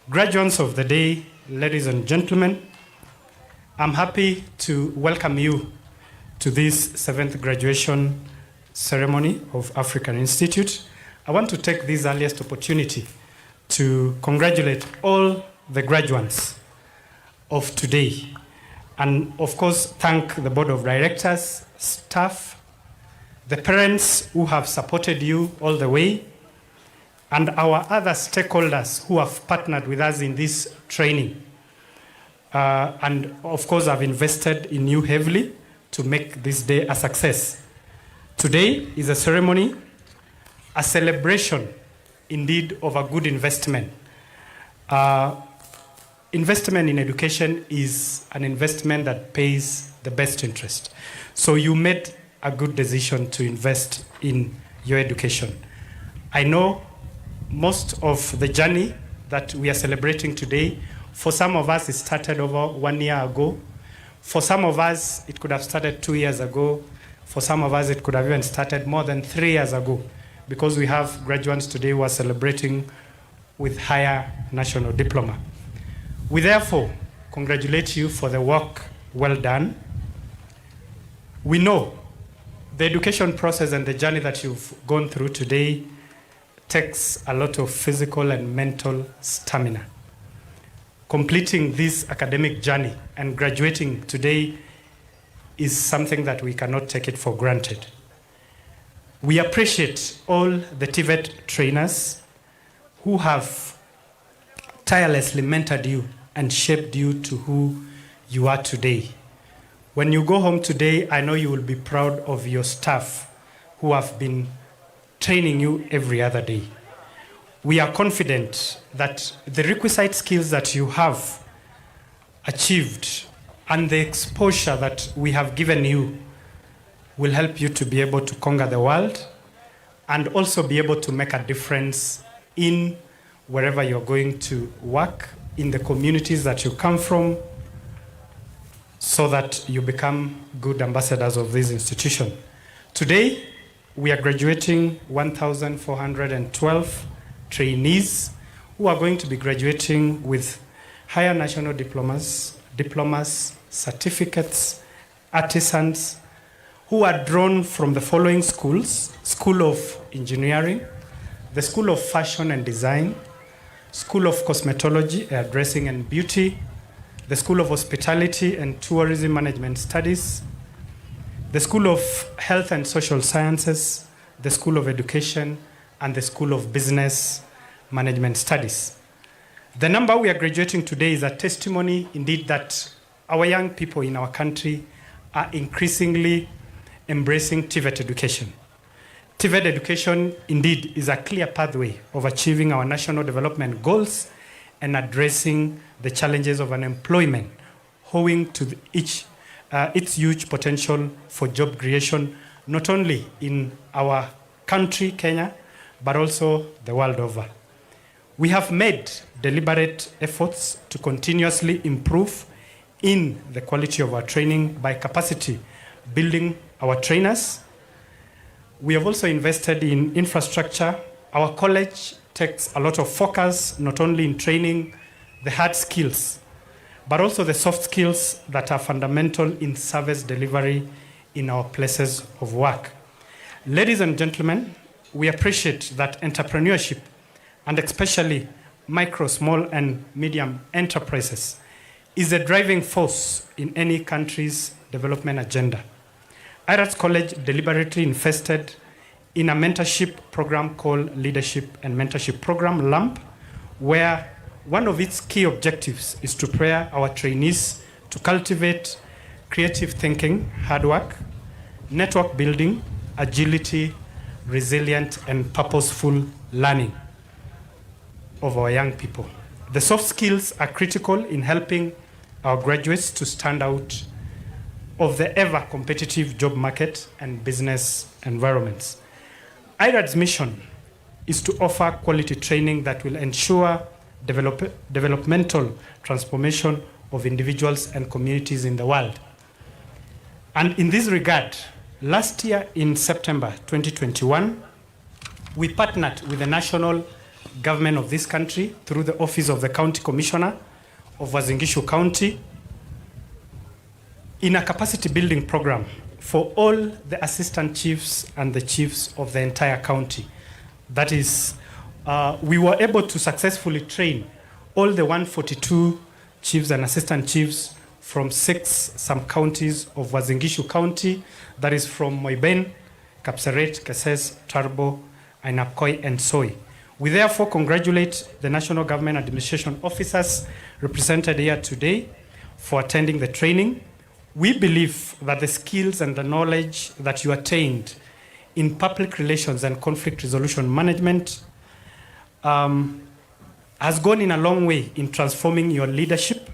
graduates of the day, ladies and gentlemen, I'm happy to welcome you to this 7th graduation ceremony of African Institute. I want to take this earliest opportunity to congratulate all the graduates of today, and of course thank the board of directors, staff, the parents who have supported you all the way, and our other stakeholders who have partnered with us in this training. And of course, I've invested in you heavily to make this day a success. Today is a ceremony, a celebration, indeed, of a good investment. Investment in education is an investment that pays the best interest. So you made a good decision to invest in your education. I know most of the journey that we are celebrating today, for some of us, it started over 1 year ago. For some of us, it could have started 2 years ago. For some of us, it could have even started more than 3 years ago, because we have graduates today who are celebrating with higher national diploma. We therefore congratulate you for the work well done. We know the education process and the journey that you've gone through today takes a lot of physical and mental stamina. Completing this academic journey and graduating today is something that we cannot take it for granted. We appreciate all the TVET trainers who have tirelessly mentored you and shaped you to who you are today. When you go home today, I know you will be proud of your staff who have been training you every other day. We are confident that the requisite skills that you have achieved and the exposure that we have given you will help you to be able to conquer the world and also be able to make a difference in wherever you're going to work, in the communities that you come from, so that you become good ambassadors of this institution. Today, we are graduating 1,412 trainees who are going to be graduating with higher national diplomas, certificates, artisans, who are drawn from the following schools: School of Engineering, the School of Fashion and Design, School of Cosmetology, Hairdressing and Beauty, the School of Hospitality and Tourism Management Studies, the School of Health and Social Sciences, the School of Education, and the School of Business Management Studies. The number we are graduating today is a testimony indeed that our young people in our country are increasingly embracing TVET education. TVET education indeed is a clear pathway of achieving our national development goals and addressing the challenges of unemployment, owing to its huge potential for job creation, not only in our country, Kenya, but also the world over. We have made deliberate efforts to continuously improve in the quality of our training by capacity building our trainers. We have also invested in infrastructure. Our college takes a lot of focus not only in training the hard skills, but also the soft skills that are fundamental in service delivery in our places of work. Ladies and gentlemen, we appreciate that entrepreneurship, and especially micro, small, and medium enterprises, is a driving force in any country's development agenda. AIRADS College deliberately invested in a mentorship program called Leadership and Mentorship Program, LAMP, where one of its key objectives is to prepare our trainees to cultivate creative thinking, hard work, network building, agility, resilient, and purposeful learning of our young people. The soft skills are critical in helping our graduates to stand out of the ever-competitive job market and business environments. AIRAD's mission is to offer quality training that will ensure developmental transformation of individuals and communities in the world. And in this regard, last year in September 2021, we partnered with the national government of this country through the Office of the County Commissioner of Uasin Gishu County in a capacity building program for all the assistant chiefs and the chiefs of the entire county. That is, we were able to successfully train all the 142 chiefs and assistant chiefs from 6 sub-counties of Uasin Gishu County, that is from Moiben, Kapseret, Keses, Tarbo, Ainapkoi, and Soi. We therefore congratulate the national government administration officers represented here today for attending the training. We believe that the skills and the knowledge that you attained in public relations and conflict resolution management has gone in a long way in transforming your leadership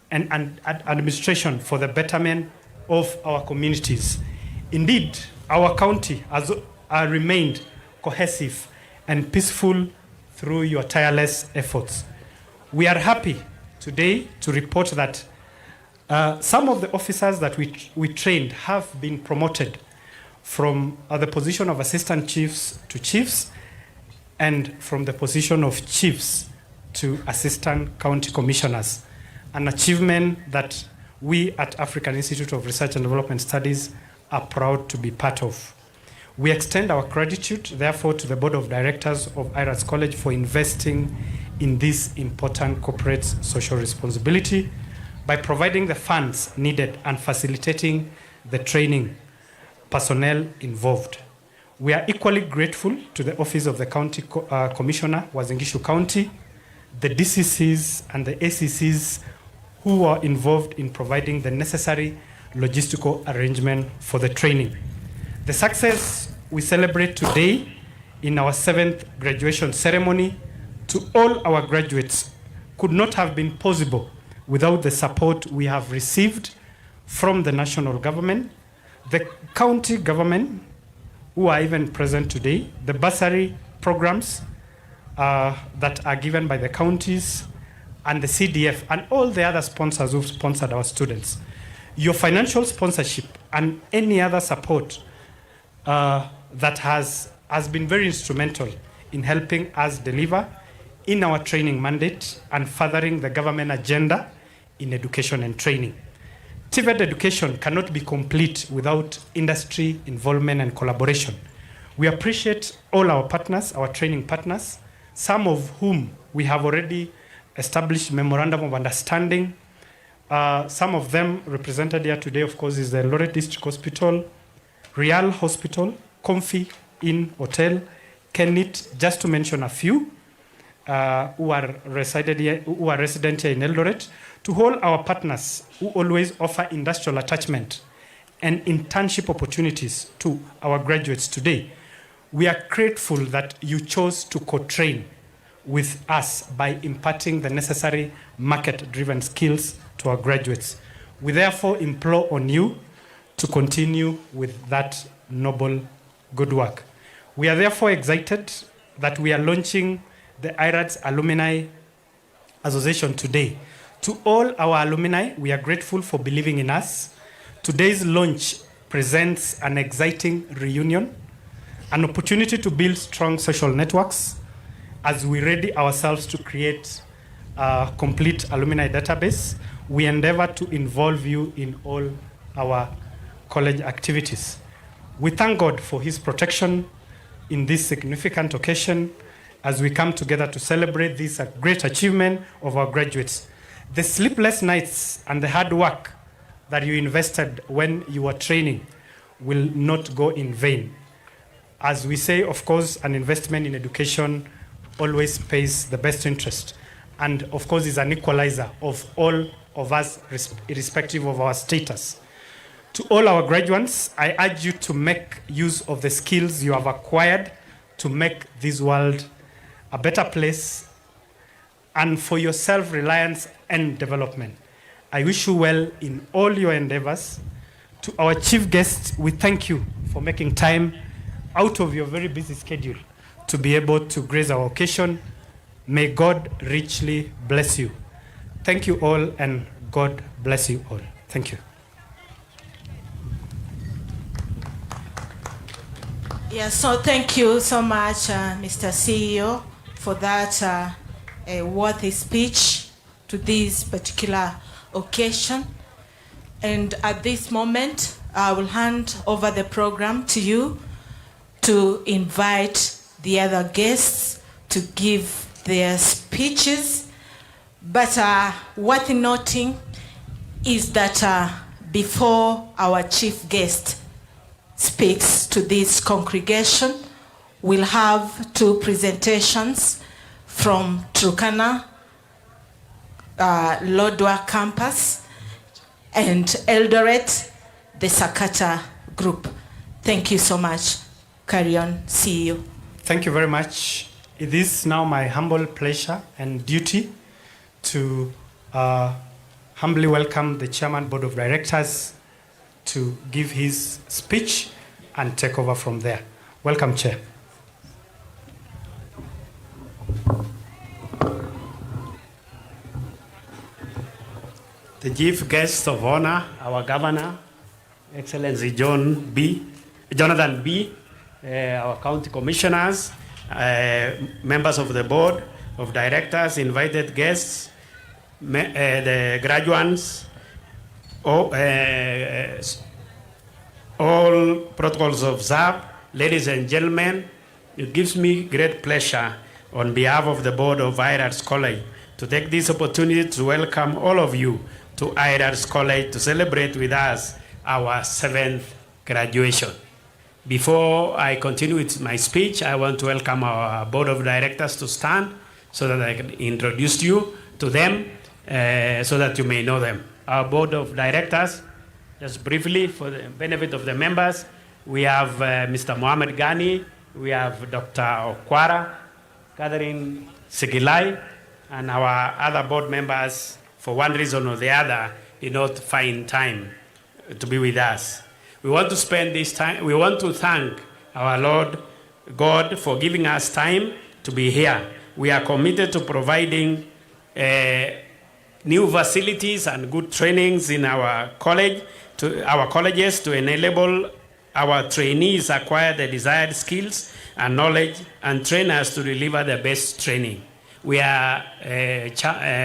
and administration for the betterment of our communities. Indeed, our county has remained cohesive and peaceful through your tireless efforts. We are happy today to report that some of the officers that we trained have been promoted from the position of assistant chiefs to chiefs, and from the position of chiefs to assistant county commissioners, an achievement that we at African Institute of Research and Development Studies are proud to be part of. We extend our gratitude, therefore, to the Board of Directors of AIRADS College for investing in this important corporate social responsibility by providing the funds needed and facilitating the training personnel involved. We are equally grateful to the Office of the County Commissioner, Uasin Gishu County, the DCCs and the ACCs who are involved in providing the necessary logistical arrangement for the training. The success we celebrate today in our 7th graduation ceremony to all our graduates could not have been possible without the support we have received from the national government, the county government, who are even present today, the bursary programs that are given by the counties, and the CDF, and all the other sponsors who've sponsored our students. Your financial sponsorship and any other support that has been very instrumental in helping us deliver in our training mandate and furthering the government agenda in education and training. TVET education cannot be complete without industry involvement and collaboration. We appreciate all our partners, our training partners, some of whom we have already established memorandum of understanding. Some of them represented here today, of course, is the Eldoret District Hospital, Real Hospital, Comfy Inn Hotel, Kenit, just to mention a few who are resident here in Eldoret, to all our partners who always offer industrial attachment and internship opportunities to our graduates today. We are grateful that you chose to co-train with us by imparting the necessary market-driven skills to our graduates. We therefore implore on you to continue with that noble good work. We are therefore excited that we are launching the AIRADS Alumni Association today. To all our alumni, we are grateful for believing in us. Today's launch presents an exciting reunion, an opportunity to build strong social networks as we ready ourselves to create a complete alumni database. We endeavor to involve you in all our college activities. We thank God for his protection in this significant occasion as we come together to celebrate this great achievement of our graduates. The sleepless nights and the hard work that you invested when you were training will not go in vain. As we say, of course, an investment in education always pays the best interest, and of course is an equalizer of all of us, irrespective of our status. To all our graduates, I urge you to make use of the skills you have acquired to make this world a better place and for your self-reliance and development. I wish you well in all your endeavors. To our chief guests, we thank you for making time out of your very busy schedule to be able to grace our occasion. May God richly bless you. Thank you all, and God bless you all. Thank you.
Yeah, so thank you so much, Mr. CEO, for that worthy speech to this particular occasion. And at this moment, I will hand over the program to you to invite the other guests to give their speeches. But worth noting is that before our chief guest speaks to this congregation, we'll have two presentations from Turkana, Lodwar campus, and Eldoret, the Sakata group. Thank you so much. Carry on, CEO.
Thank you very much. It is now my humble pleasure and duty to humbly welcome the Chairman Board of Directors to give his speech and take over from there. Welcome, Chair.
The chief guest of honor, our governor, Excellency Jonathan B., our county commissioners, members of the board of directors, invited guests, the graduates, all protocols observed, ladies and gentlemen. It gives me great pleasure on behalf of the board of AIRADS College to take this opportunity to welcome all of you to AIRADS College to celebrate with us our 7th graduation. Before I continue with my speech, I want to welcome our board of directors to stand so that I can introduce you to them so that you may know them. Our board of directors, just briefly for the benefit of the members, we have Mr. Mohamed Ghani, we have Dr. Okwara, Catherine Sigilai, and our other board members, for one reason or the other, did not find time to be with us. We want to spend this time, we want to thank our Lord God for giving us time to be here. We are committed to providing new facilities and good trainings in our college, to our colleges, to enable our trainees acquire the desired skills and knowledge and train us to deliver the best training.
we are,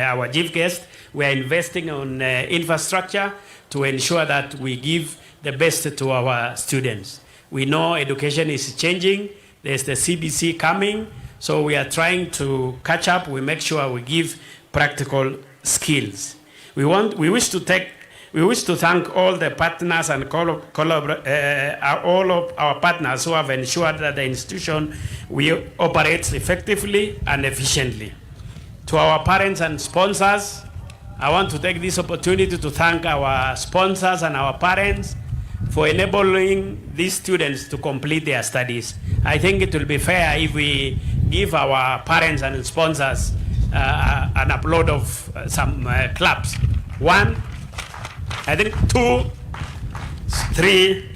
our chief guest, we are investing on infrastructure to ensure that we give the best to our students. We know education is changing. There's the CBC coming. So we are trying to catch up. We make sure we give practical skills. We wish to thank all the partners and all of our partners who have ensured that the institution operates effectively and efficiently. To our parents and sponsors, I want to take this opportunity to thank our sponsors and our parents for enabling these students to complete their studies. I think it will be fair if we give our parents and sponsors an applaud of some claps. 1, I think 2, 3,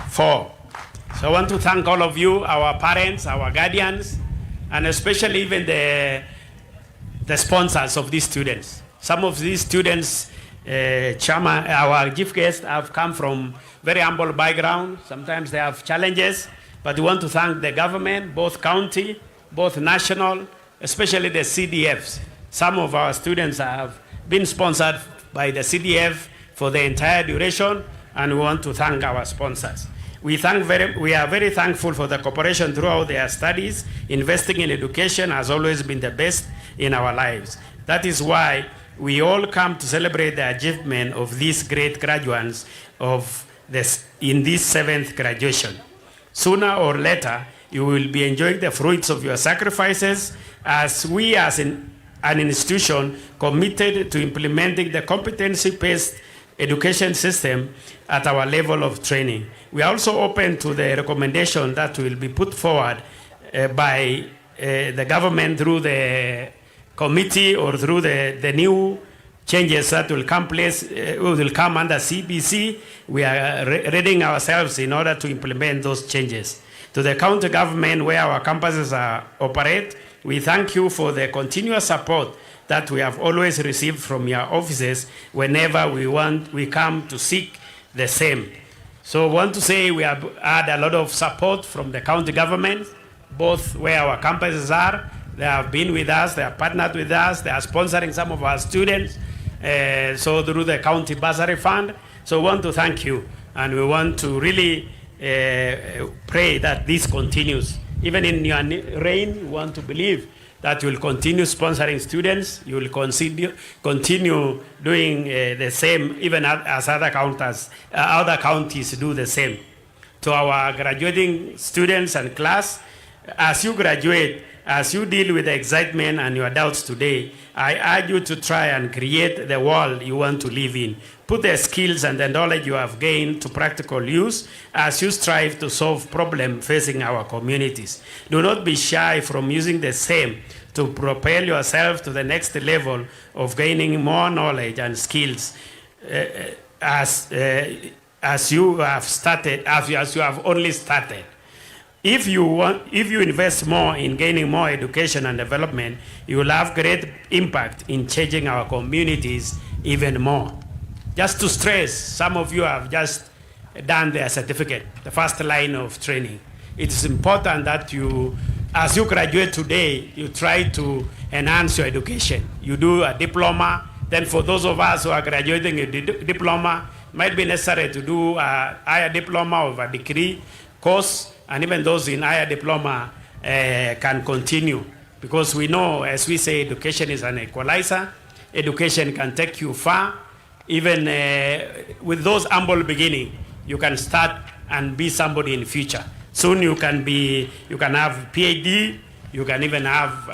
4. So I want to thank all of you, our parents, our guardians, and especially even the sponsors of these students. Some of these students, Chairman, our chief guests, have come from very humble background. Sometimes they have challenges, but we want to thank the government, both county, both national, especially the CDFs. Some of our students have been sponsored by the CDF for the entire duration, and we want to thank our sponsors. We are very thankful for the cooperation throughout their studies. Investing in education has always been the best in our lives. That is why we all come to celebrate the achievement of these great graduates in this 7th graduation. Sooner or later, you will be enjoying the fruits of your sacrifices as we as an institution committed to implementing the competency-based education system at our level of training. We are also open to the recommendation that will be put forward by the government through the committee or through the new changes that will come under CBC. We are readying ourselves in order to implement those changes. To the county government where our campuses operate, we thank you for the continuous support that we have always received from your offices whenever we come to seek the same. So I want to say we have had a lot of support from the county government, both where our campuses are. They have been with us, they have partnered with us, they are sponsoring some of our students, so through the county bursary fund. So we want to thank you, and we want to really pray that this continues. Even in your reign, we want to believe that you will continue sponsoring students, you will continue doing the same, even as other counties do the same. To our graduating students and class, as you graduate, as you deal with the excitement and your doubts today, I urge you to try and create the world you want to live in. Put the skills and the knowledge you have gained to practical use as you strive to solve problems facing our communities. Do not be shy from using the same to propel yourself to the next level of gaining more knowledge and skills as you have only started. If you invest more in gaining more education and development, you will have great impact in changing our communities even more. Just to stress, some of you have just done their certificate, the first line of training. It is important that you, as you graduate today, you try to enhance your education. You do a diploma. Then for those of us who are graduating a diploma, it might be necessary to do a higher diploma or a degree course. And even those in higher diploma can continue. Because we know, as we say, education is an equalizer. Education can take you far. Even with those humble beginnings, you can start and be somebody in the future. Soon you can have PhD, you can even have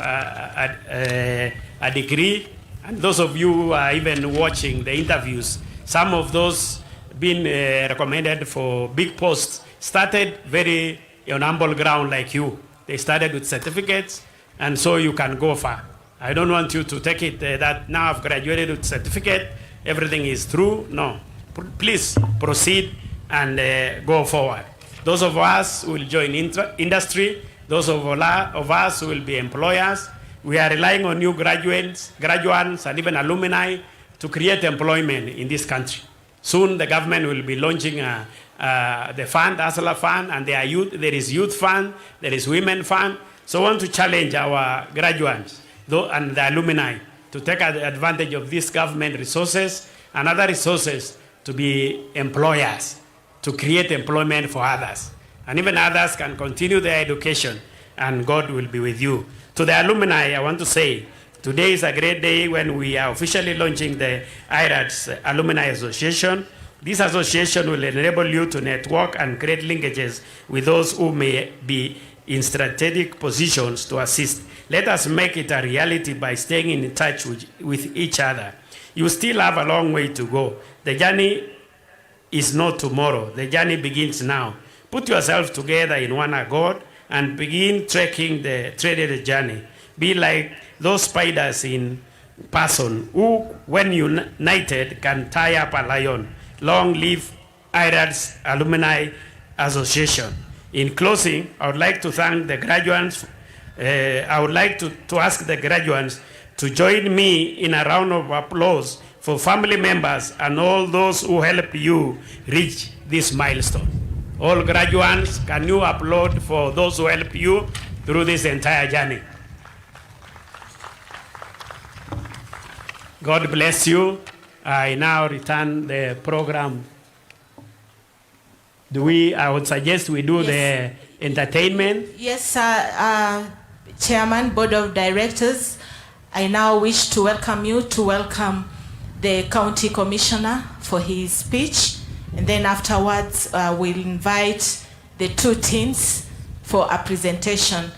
a degree. And those of you who are even watching the interviews, some of those being recommended for big posts started very on humble ground like you. They started with certificates, and so you can go far. I don't want you to take it that now I've graduated with certificate, everything is through. No. Please proceed and go forward. Those of us who will join industry, those of us who will be employers, we are relying on you graduates, and even alumni to create employment in this country. Soon the government will be launching the fund, Asala Fund, and there is youth fund, there is women fund. So I want to challenge our graduates and the alumni to take advantage of these government resources and other resources to be employers, to create employment for others. And even others can continue their education, and God will be with you. To the alumni, I want to say, today is a great day when we are officially launching the AIRADS Alumni Association. This association will enable you to network and create linkages with those who may be in strategic positions to assist. Let us make it a reality by staying in touch with each other. You still have a long way to go. The journey is not tomorrow. The journey begins now. Put yourself together in one accord and begin trekking the threaded journey. Be like those spiders in person who, when united, can tie up a lion. Long live AIRADS Alumni Association. In closing, I would like to thank the graduates. I would like to ask the graduates to join me in a round of applause for family members and all those who help you reach this milestone. All graduates, can you applaud for those who help you through this entire journey? God bless you. I now return the program. I would suggest we do the entertainment.
Yes, Chairman, Board of Directors, I now wish to welcome you to welcome the County Commissioner for his speech. And then afterwards, we'll invite the two teams for a presentation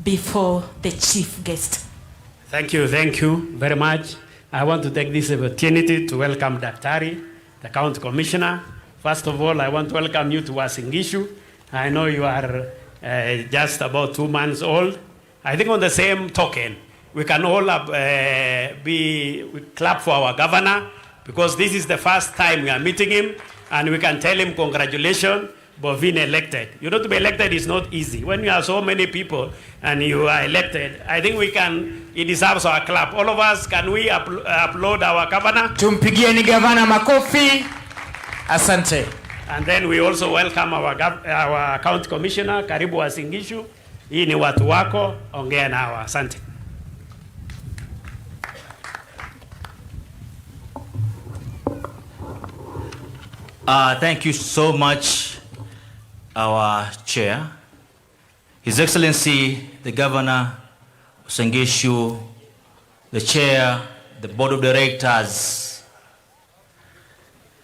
before the chief guest.
Thank you very much. I want to take this opportunity to welcome Daktari, the County Commissioner. First of all, I want to welcome you to Uasin Gishu. I know you are just about 2 months old. I think on the same token, we can all clap for our governor, because this is the first time we are meeting him, and we can tell him congratulations for being elected. You know, to be elected is not easy. When you have so many people and you are elected, I think he deserves our clap. All of us, can we applaud our governor?
Tumpigieni gavana makofi. Asante.
And then we also welcome our county commissioner, Karibu Uasin Gishu. Hii ni watu wako, ongea nao. Asante.
Thank you so much, our chair, His Excellency, the Governor of Uasin Gishu, the chair, the board of directors,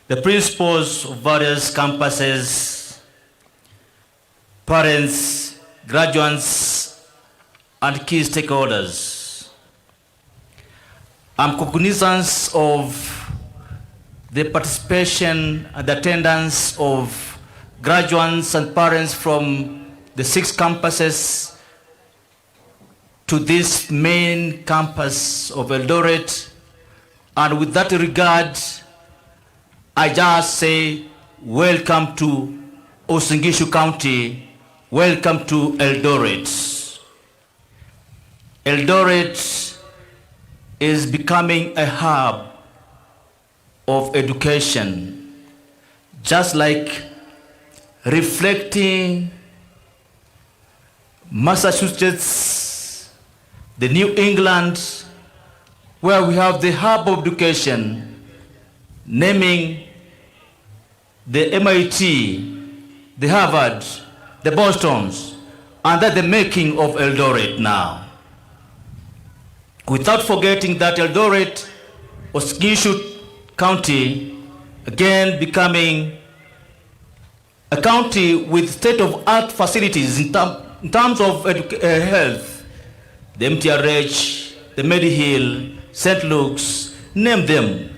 the principals of various campuses, parents, graduates, and key stakeholders. I'm cognizant of the participation and the attendance of graduates and parents from the 6 campuses to this main campus of Eldoret. And with that regard, I just say welcome to Uasin Gishu County, welcome to Eldoret. Eldoret is becoming a hub of education, just like reflecting Massachusetts, the New England, where we have the hub of education, naming the MIT, the Harvard, the Bostons, and that the making of Eldoret now. Without forgetting that Eldoret, Uasin Gishu County, again becoming a county with state-of-art facilities in terms of health, the MTRH, the Medihill, St. Luke's, name them.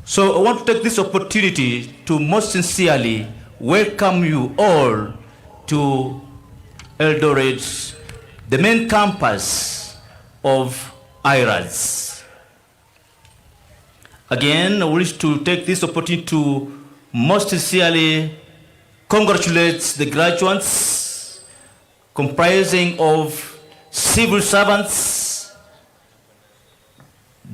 So I want to take this opportunity to most sincerely welcome you all to Eldoret, the main campus of AIRADS. Again, I wish to take this opportunity to most sincerely congratulate the graduates comprising of civil servants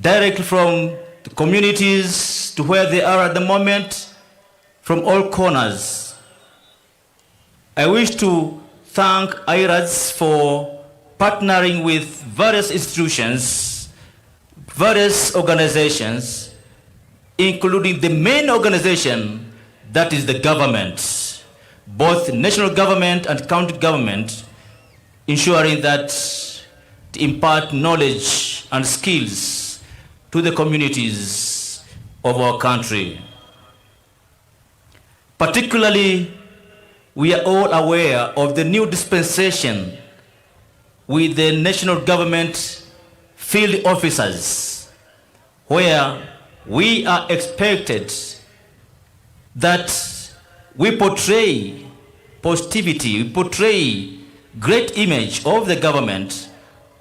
directly from the communities to where they are at the moment, from all corners. I wish to thank AIRADS for partnering with various institutions, various organizations, including the main organization, that is the government, both national government and county government, ensuring that to impart knowledge and skills to the communities of our country. Particularly, we are all aware of the new dispensation with the national government field officers, where we are expected that we portray positivity, we portray great image of the government,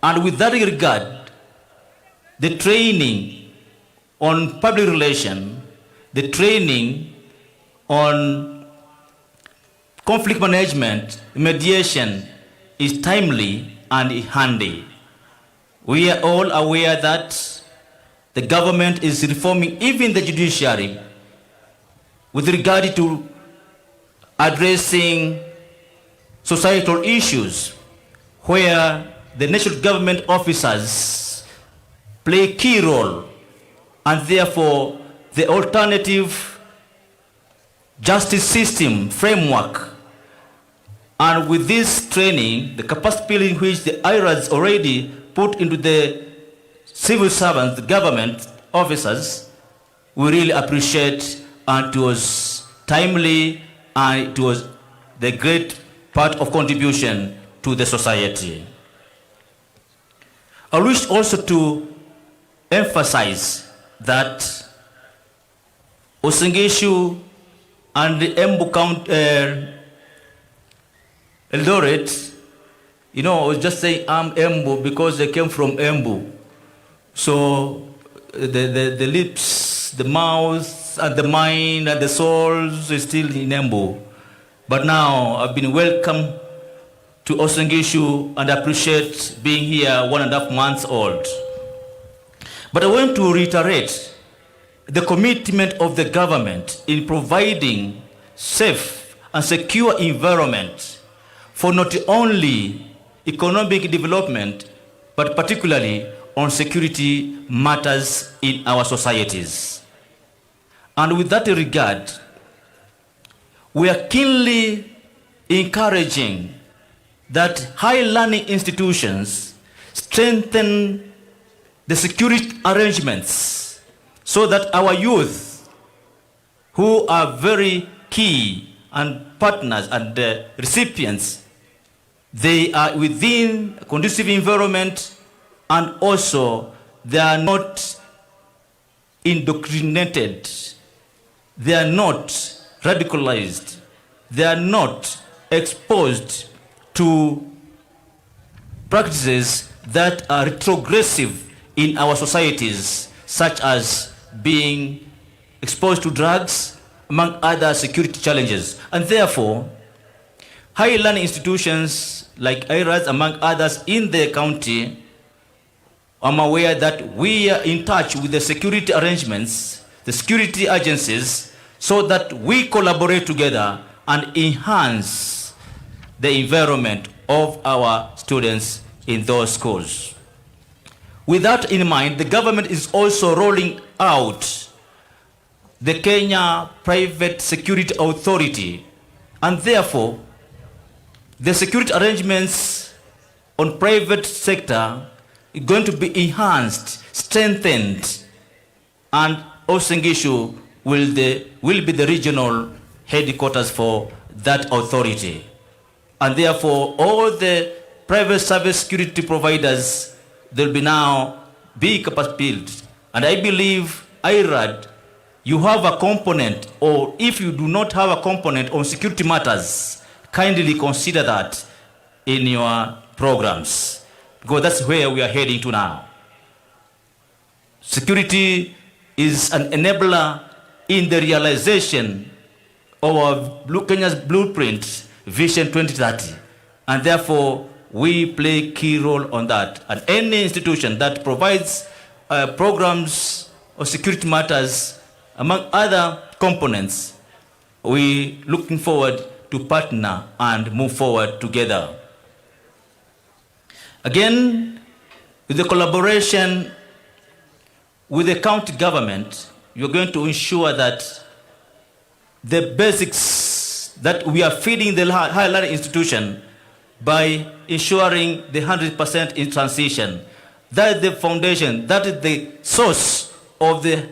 and with that regard, the training on public relation, the training on conflict management, mediation is timely and handy. We are all aware that the government is reforming even the judiciary with regard to addressing societal issues where the national government officers play a key role, and therefore the alternative justice system framework. And with this training, the capacity building which the AIRADS already put into the civil servants, the government officers, we really appreciate, and it was timely, and it was the great part of contribution to the society. I wish also to emphasize that Uasin and the Embu County, Eldoret, you know, I was just saying I'm Embu because they came from Embu. So the lips, the mouth, and the mind, and the souls is still in Embu. But now I've been welcomed to Uasin and appreciate being here 1.5 months old. But I want to reiterate the commitment of the government in providing safe and secure environment for not only economic development, but particularly on security matters in our societies. And with that regard, we are keenly encouraging that high learning institutions strengthen the security arrangements so that our youth, who are very key and partners and recipients, they are within a conducive environment, and also they are not indoctrinated, they are not radicalized, they are not exposed to practices that are retrogressive in our societies, such as being exposed to drugs, among other security challenges. And therefore, higher learning institutions like AIRADS, among others in the county, I'm aware that we are in touch with the security arrangements, the security agencies, so that we collaborate together and enhance the environment of our students in those schools. With that in mind, the government is also rolling out the Kenya Private Security Authority, and therefore the security arrangements on private sector are going to be enhanced, strengthened, and Uasin will be the regional headquarters for that authority. And therefore, all the private service security providers, they'll be now be capacity built. And I believe, IRAD, you have a component, or if you do not have a component on security matters, kindly consider that in your programs, because that's where we are heading to now. Security is an enabler in the realization of our Kenya's blueprint, Vision 2030, and therefore we play a key role on that. And any institution that provides programs or security matters, among other components, we looking forward to partner and move forward together. Again, with the collaboration with the county government, you're going to ensure that the basics that we are feeding the higher learning institution by ensuring the 100% in transition. That is the foundation, that is the source of the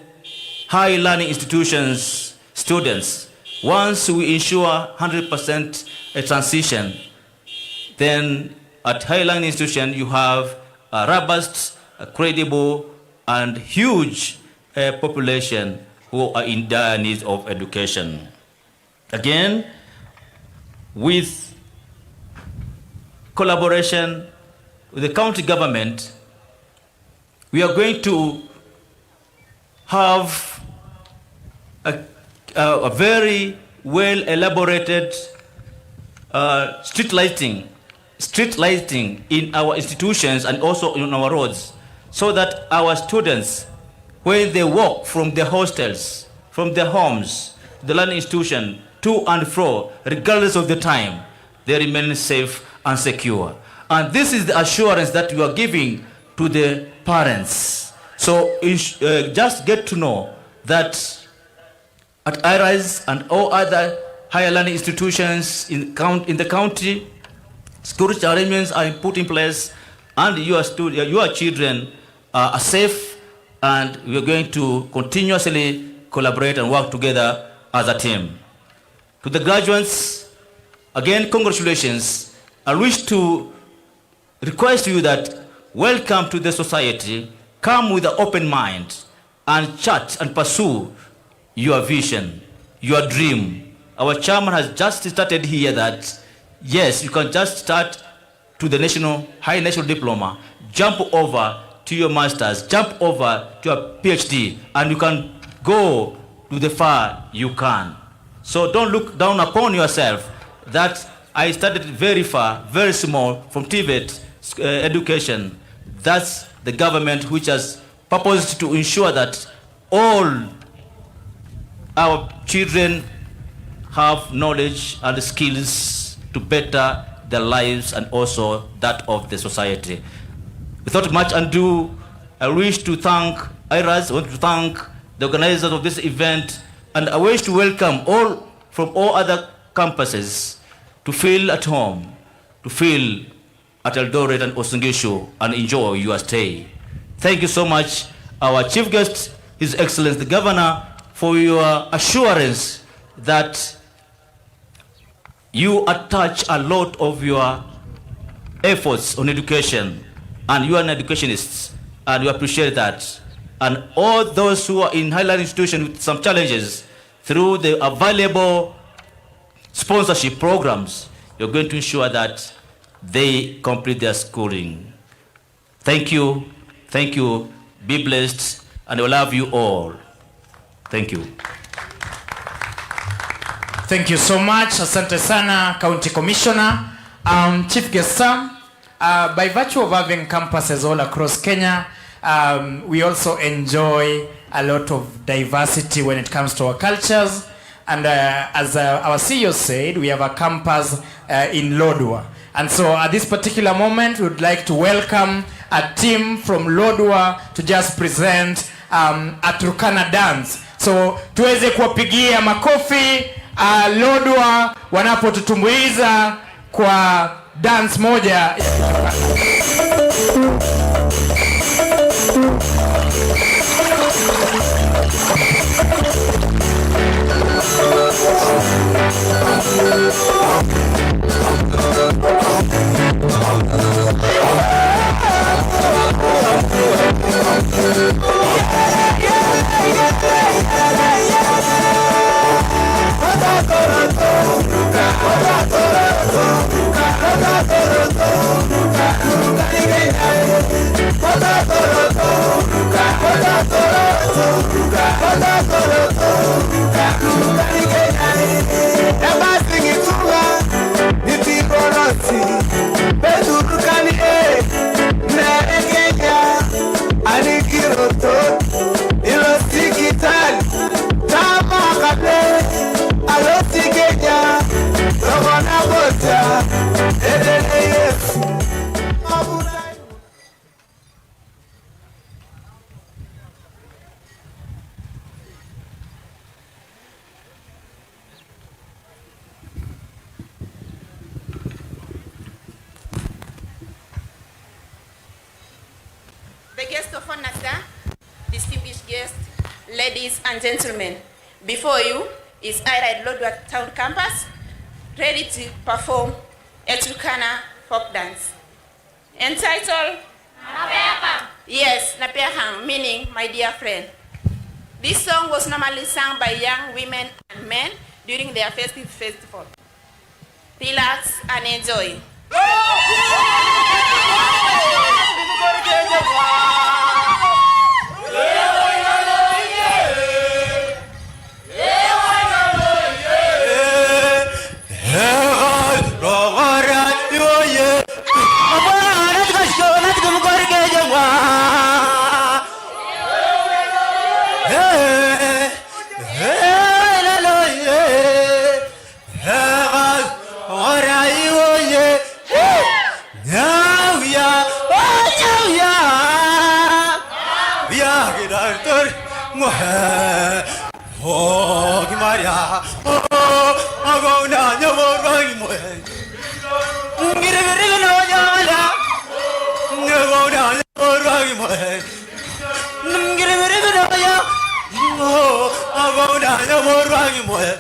higher learning institutions students. Once we ensure 100% a transition, then at higher learning institution you have a robust, a credible, and huge population who are in dire need of education. Again, with collaboration with the county government, we are going to have a very well elaborated street lighting in our institutions and also in our roads, so that our students, when they walk from their hostels, from their homes, the learning institution, to and fro, regardless of the time, they remain safe and secure. And this is the assurance that you are giving to the parents. So just get to know that at AIRADS and all other higher learning institutions in the county, security arrangements are put in place, and your children are safe, and we are going to continuously collaborate and work together as a team. To the graduates, again, congratulations. I wish to request you that welcome to the society, come with an open mind and chat and pursue your vision, your dream. Our chairman has just started here that, yes, you can just start to the high national diploma, jump over to your master's, jump over to your PhD, and you can go to the far you can. So don't look down upon yourself that I started very far, very small, from TVET education. That's the government which has purposed to ensure that all our children have knowledge and skills to better their lives and also that of the society. Without much ado, I wish to thank AIRADS, I want to thank the organizers of this event, and I wish to welcome all from all other campuses to feel at home, to feel at Eldoret and Osungishu and enjoy your stay. Thank you so much, our chief guest, His Excellency the Governor, for your assurance that you attach a lot of your efforts on education, and you are an educationist, and we appreciate that. And all those who are in higher learning institutions with some challenges, through the available sponsorship programs, you're going to ensure that they complete their schooling. Thank you, be blessed, and I love you all. Thank you.
Thank you so much. Asante sana, County Commissioner. Chief Guest Sam, by virtue of having campuses all across Kenya, we also enjoy a lot of diversity when it comes to our cultures. And as our CEO said, we have a campus in Lodwar. And so at this particular moment, we would like to welcome a team from Lodwar to just present a Turkana dance. So tuweze kuwapigia makofi Lodwar wanapotutumbuiza kwa dance moja ya
Everybody sing it to her. guest of honor, sir, distinguished guests, ladies and gentlemen, before you is AIRADS Lodwar Town Campus, ready to perform a Turkana folk dance. Entitled, Napehang. Yes, Napehang, meaning my dear friend. This song was normally sung by young women and men during their festive festival. Relax and enjoy.
Oh, Maria, oh, I go down, you won't run away. Get a little on your lap. You go down, you won't run away. Get a little on your oh, I go down, you won't run away.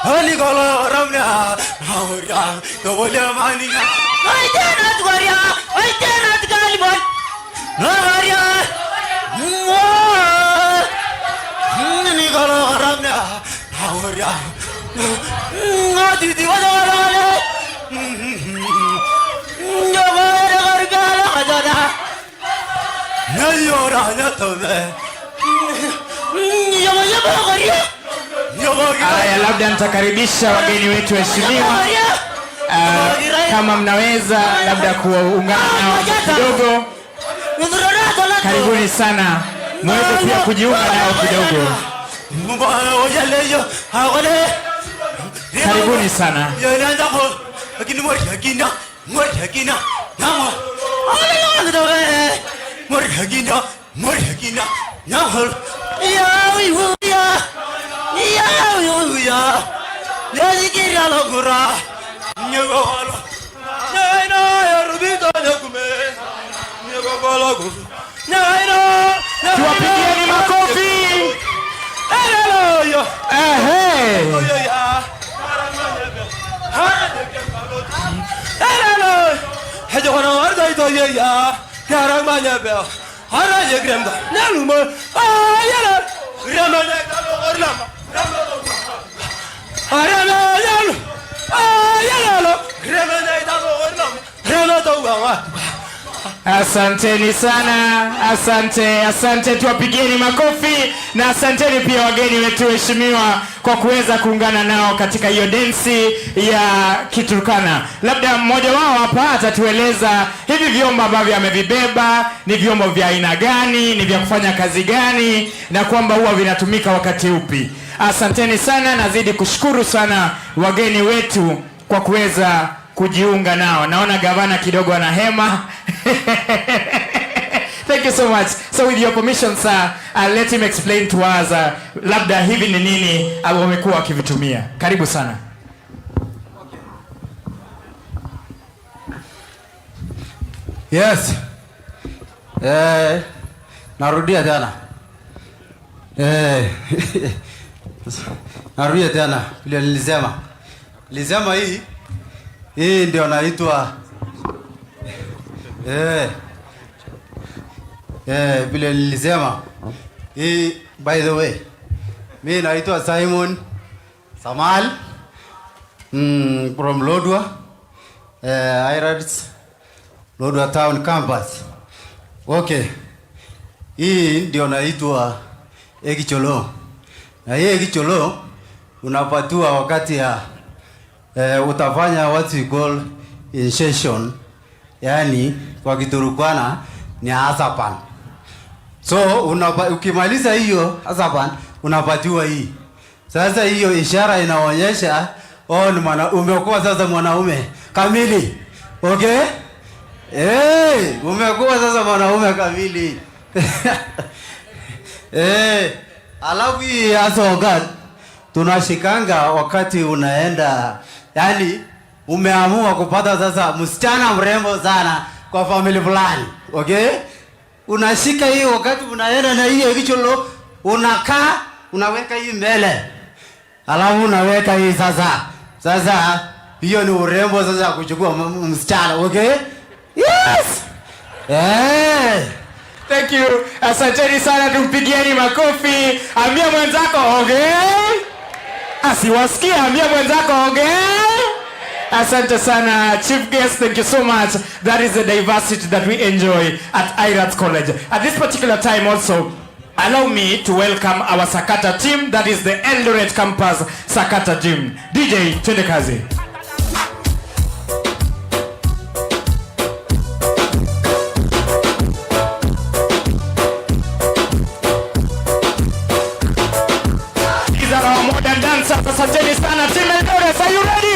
Honey, go around now. How young, the woman, I cannot worry, I cannot go.
Haya, labda nitakaribisha wageni wetu heshimiwa. Kama mnaweza labda kuungana nao kidogo. Karibuni sana. Mweze pia kujiunga nao kidogo. Karibuni sana. Tuwapigieni makofi. Asanteni sana, asante, tuwapigieni makofi na asanteni pia wageni wetu heshimiwa kwa kuweza kuungana nao katika hiyo densi ya Kiturkana. Labda mmoja wao hapa atatueleza hivi vyombo ambavyo amevibeba ni vyombo vya aina gani, ni vya kufanya kazi gani na kwamba huwa vinatumika wakati upi. Asanteni sana, nazidi kushukuru sana wageni wetu kwa kuweza kujiunga nao. Naona gavana kidogo ana hema. Thank you so much. So with your permission sir, let him explain to us labda hivi ni nini wamekuwa wakivitumia. Karibu sana.
Yes. Narudia tena. Narudia tena. Vile nilisema hii ndio naitwa vile nilisema hii, by the way, mimi naitwa Simon Samal from Lodwar, AIRADS Lodwar Town Campus. Okay, hii ndio naitwa ekicholo, na hii ekicholo unapatiwa wakati ya utafanya what we call initiation, yani kwa Kiturkana ni asapan. So ukimaliza hiyo asapan unapatiwa hii. Sasa hiyo ishara inaonyesha umekuwa sasa mwanaume kamili. Okay? Umekuwa sasa mwanaume kamili. Alafu hii asogat tunashikanga wakati unaenda, yani umeamua kupata sasa msichana mrembo sana kwa family fulani, okay? Unashika hii wakati unaenda na hiyo kicholo, unakaa, unaweka hii mbele. Alafu unaweka hii sasa. Sasa hiyo ni urembo sasa kuchukua msichana, okay? Yes!
Thank you. Asanteni sana, tumpigieni makofi. Ambia mwenzako okay? Asiwasikia, ambia mwenzako okay? Asante sana, Chief Guest, thank you so much. That is the diversity that we enjoy at AIRADS College. At this particular time also, allow me to welcome our Sakata team, that is the Eldoret Campus Sakata team. DJ, twende kazi. These are our modern dancers. Asanteni sana, team Eldoret, are you ready?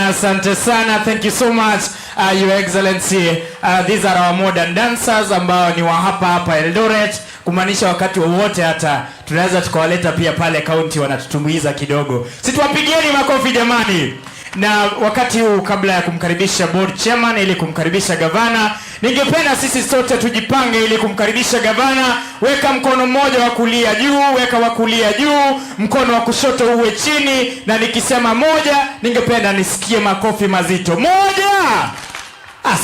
Asante sana, thank you so much, Your Excellency. These are our modern dancers ambao ni wa hapa Eldoret, kumaanisha wakati wowote hata tunaweza tukawaleta pia pale county wanatutumbuiza kidogo. Situwapigieni makofi jamani. Na wakati huu kabla ya kumkaribisha board chairman ili kumkaribisha gavana, ningependa sisi sote tujipange ili kumkaribisha gavana. Weka mkono mmoja wa kulia juu, weka wa kulia juu, mkono wa kushoto uwe chini, na nikisema moja, ningependa nisikie makofi mazito. Moja!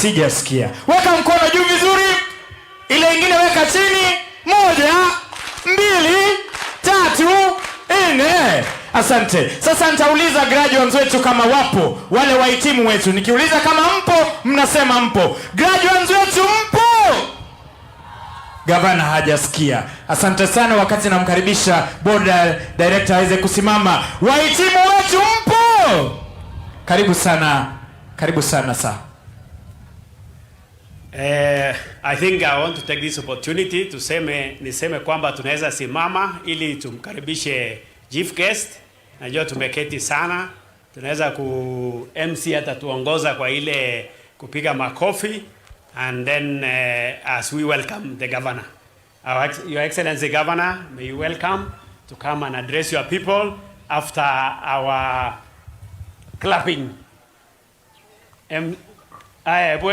Sijasikia. Weka mkono juu vizuri. Ile ingine weka chini. Moja, mbili, tatu, nne. Asante. Sasa nitauliza graduates wetu kama wapo, wale wahitimu wetu. Nikiuliza kama mpo, mnasema mpo. Graduates wetu mpo? Gavana hajasikia. Asante sana, wakati namkaribisha board director aweze kusimama. Wahitimu wetu mpo? Karibu sana. Karibu sana sir.
I think I want to take this opportunity to niseme kwamba tunaweza simama ili tumkaribishe chief guest. Najua tumeketi sana, tunaweza ku MC hata tuongoza kwa ile kupiga makofi, and then as we welcome the governor. Your Excellency Governor, may you welcome to come and address your people after our clapping.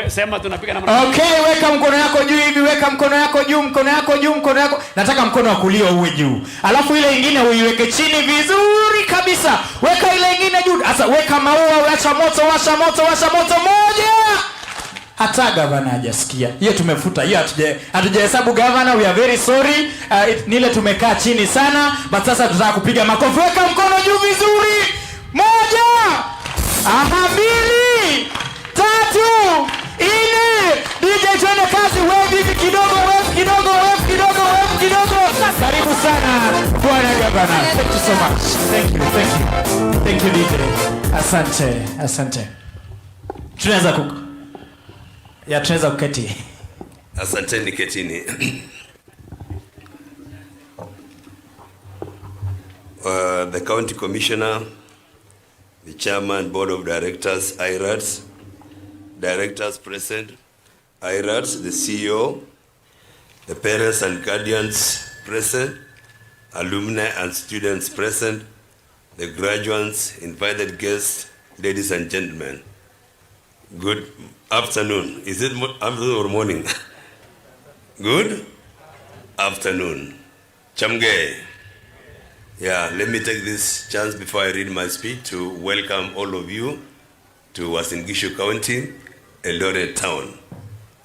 Sema tunapiga na
okay, weka mkono yako juu hivi, weka mkono yako juu, mkono yako juu, mkono yako. Nataka mkono wa kulia uwe juu. Alafu ile nyingine uiweke chini vizuri kabisa. Weka ile nyingine juu. Sasa weka maua, washa moto, washa moto, washa moto. Moja. Hata gavana hajasikia. Hiyo tumefuta. Hiyo hatujahesabu gavana, we are very sorry. Nile tumekaa chini sana, but sasa tutaka kupiga makofi. Weka mkono juu vizuri. Moja. Mbili. Tatu, nne. DJ twende kazi, wave hivi kidogo, wave kidogo, wave kidogo, wave kidogo. Karibu sana bwana gavana. Thank you so much. Thank you, thank you. Thank you DJ. Asante, asante. Tunaweza tunaweza kuketi.
Asanteni, ketini. The county commissioner, the chairman, board of directors, AIRADS, directors present, AIRADS, the CEO, the parents and guardians present, alumni and students present, the graduates, invited guests, ladies and gentlemen. Good afternoon. Is it afternoon or morning? Good afternoon. Chamge. Yeah, let me take this chance before I read my speech to welcome all of you to Uasin Gishu County, Eldoret Town.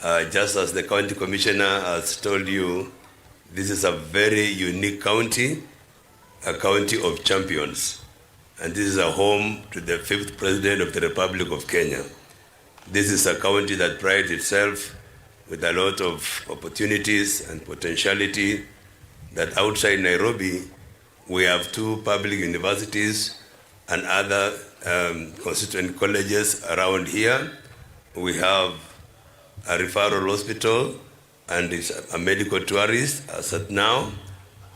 Just as the county commissioner has told you, this is a very unique county, a county of champions. And this is a home to the 5th President of the Republic of Kenya. This is a county that prides itself with a lot of opportunities and potentiality, that outside Nairobi, we have 2 public universities and other constituent colleges around here. We have a referral hospital and it's a medical tourist as at now.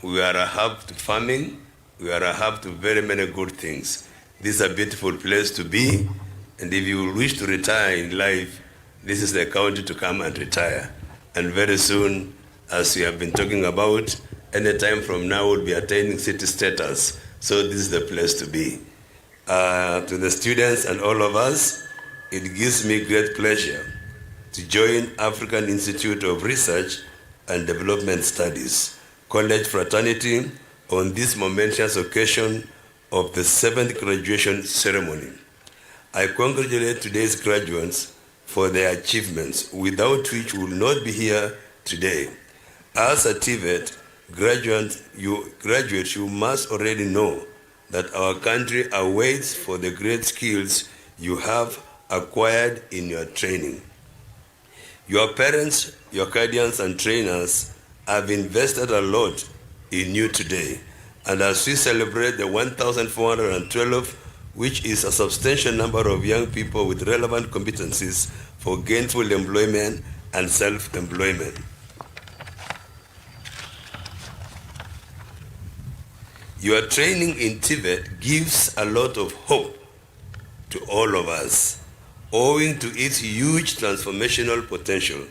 We are a hub to farming. We are a hub to very many good things. This is a beautiful place to be, and if you wish to retire in life, this is the county to come and retire. And very soon, as we have been talking about, any time from now we'll be attaining city status. So this is the place to be. To the students and all of us, it gives me great pleasure to join African Institute of Research and Development Studies, College Fraternity, on this momentous occasion of the 7th graduation ceremony. I congratulate today's graduates for their achievements, without which we will not be here today. As a TVET graduate, you must already know that our country awaits for the great skills you have acquired in your training. Your parents, your guardians and trainers have invested a lot in you today. And as we celebrate the 1,412, which is a substantial number of young people with relevant competencies for gainful employment and self-employment. Your training in TVET gives a lot of hope to all of us, owing to its huge transformational potential.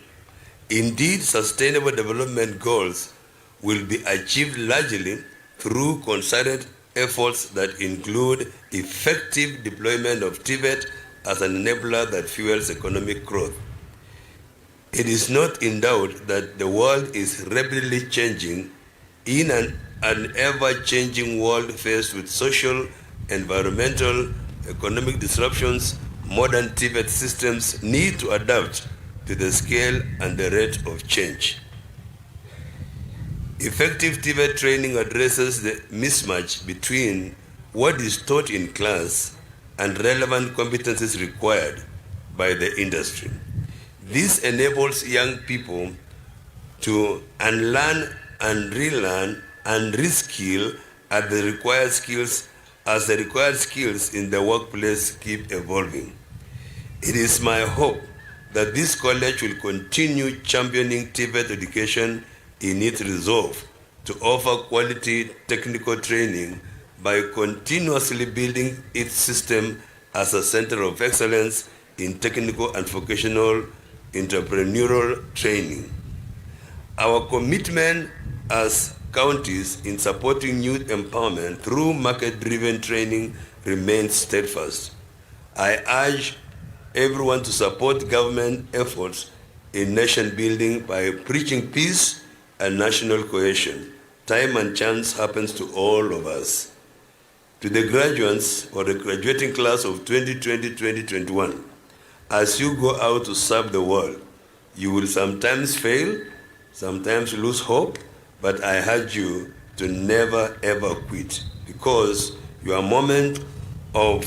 Indeed, sustainable development goals will be achieved largely through concerted efforts that include effective deployment of TVET as an enabler that fuels economic growth. It is not in doubt that the world is rapidly changing. In an ever-changing world faced with social, environmental, economic disruptions, modern TVET systems need to adapt to the scale and the rate of change. Effective TVET training addresses the mismatch between what is taught in class and relevant competencies required by the industry. This enables young people to unlearn and relearn and reskill as the required skills in the workplace keep evolving. It is my hope that this college will continue championing TVET education in its resolve to offer quality technical training by continuously building its system as a center of excellence in technical and vocational entrepreneurial training. Our commitment as counties in supporting youth empowerment through market-driven training remains steadfast. I urge everyone to support government efforts in nation building by preaching peace and national cohesion. Time and chance happens to all of us. To the graduates or the graduating class of 2020-2021, as you go out to serve the world, you will sometimes fail, sometimes lose hope, but I urge you to never ever quit, because your moment of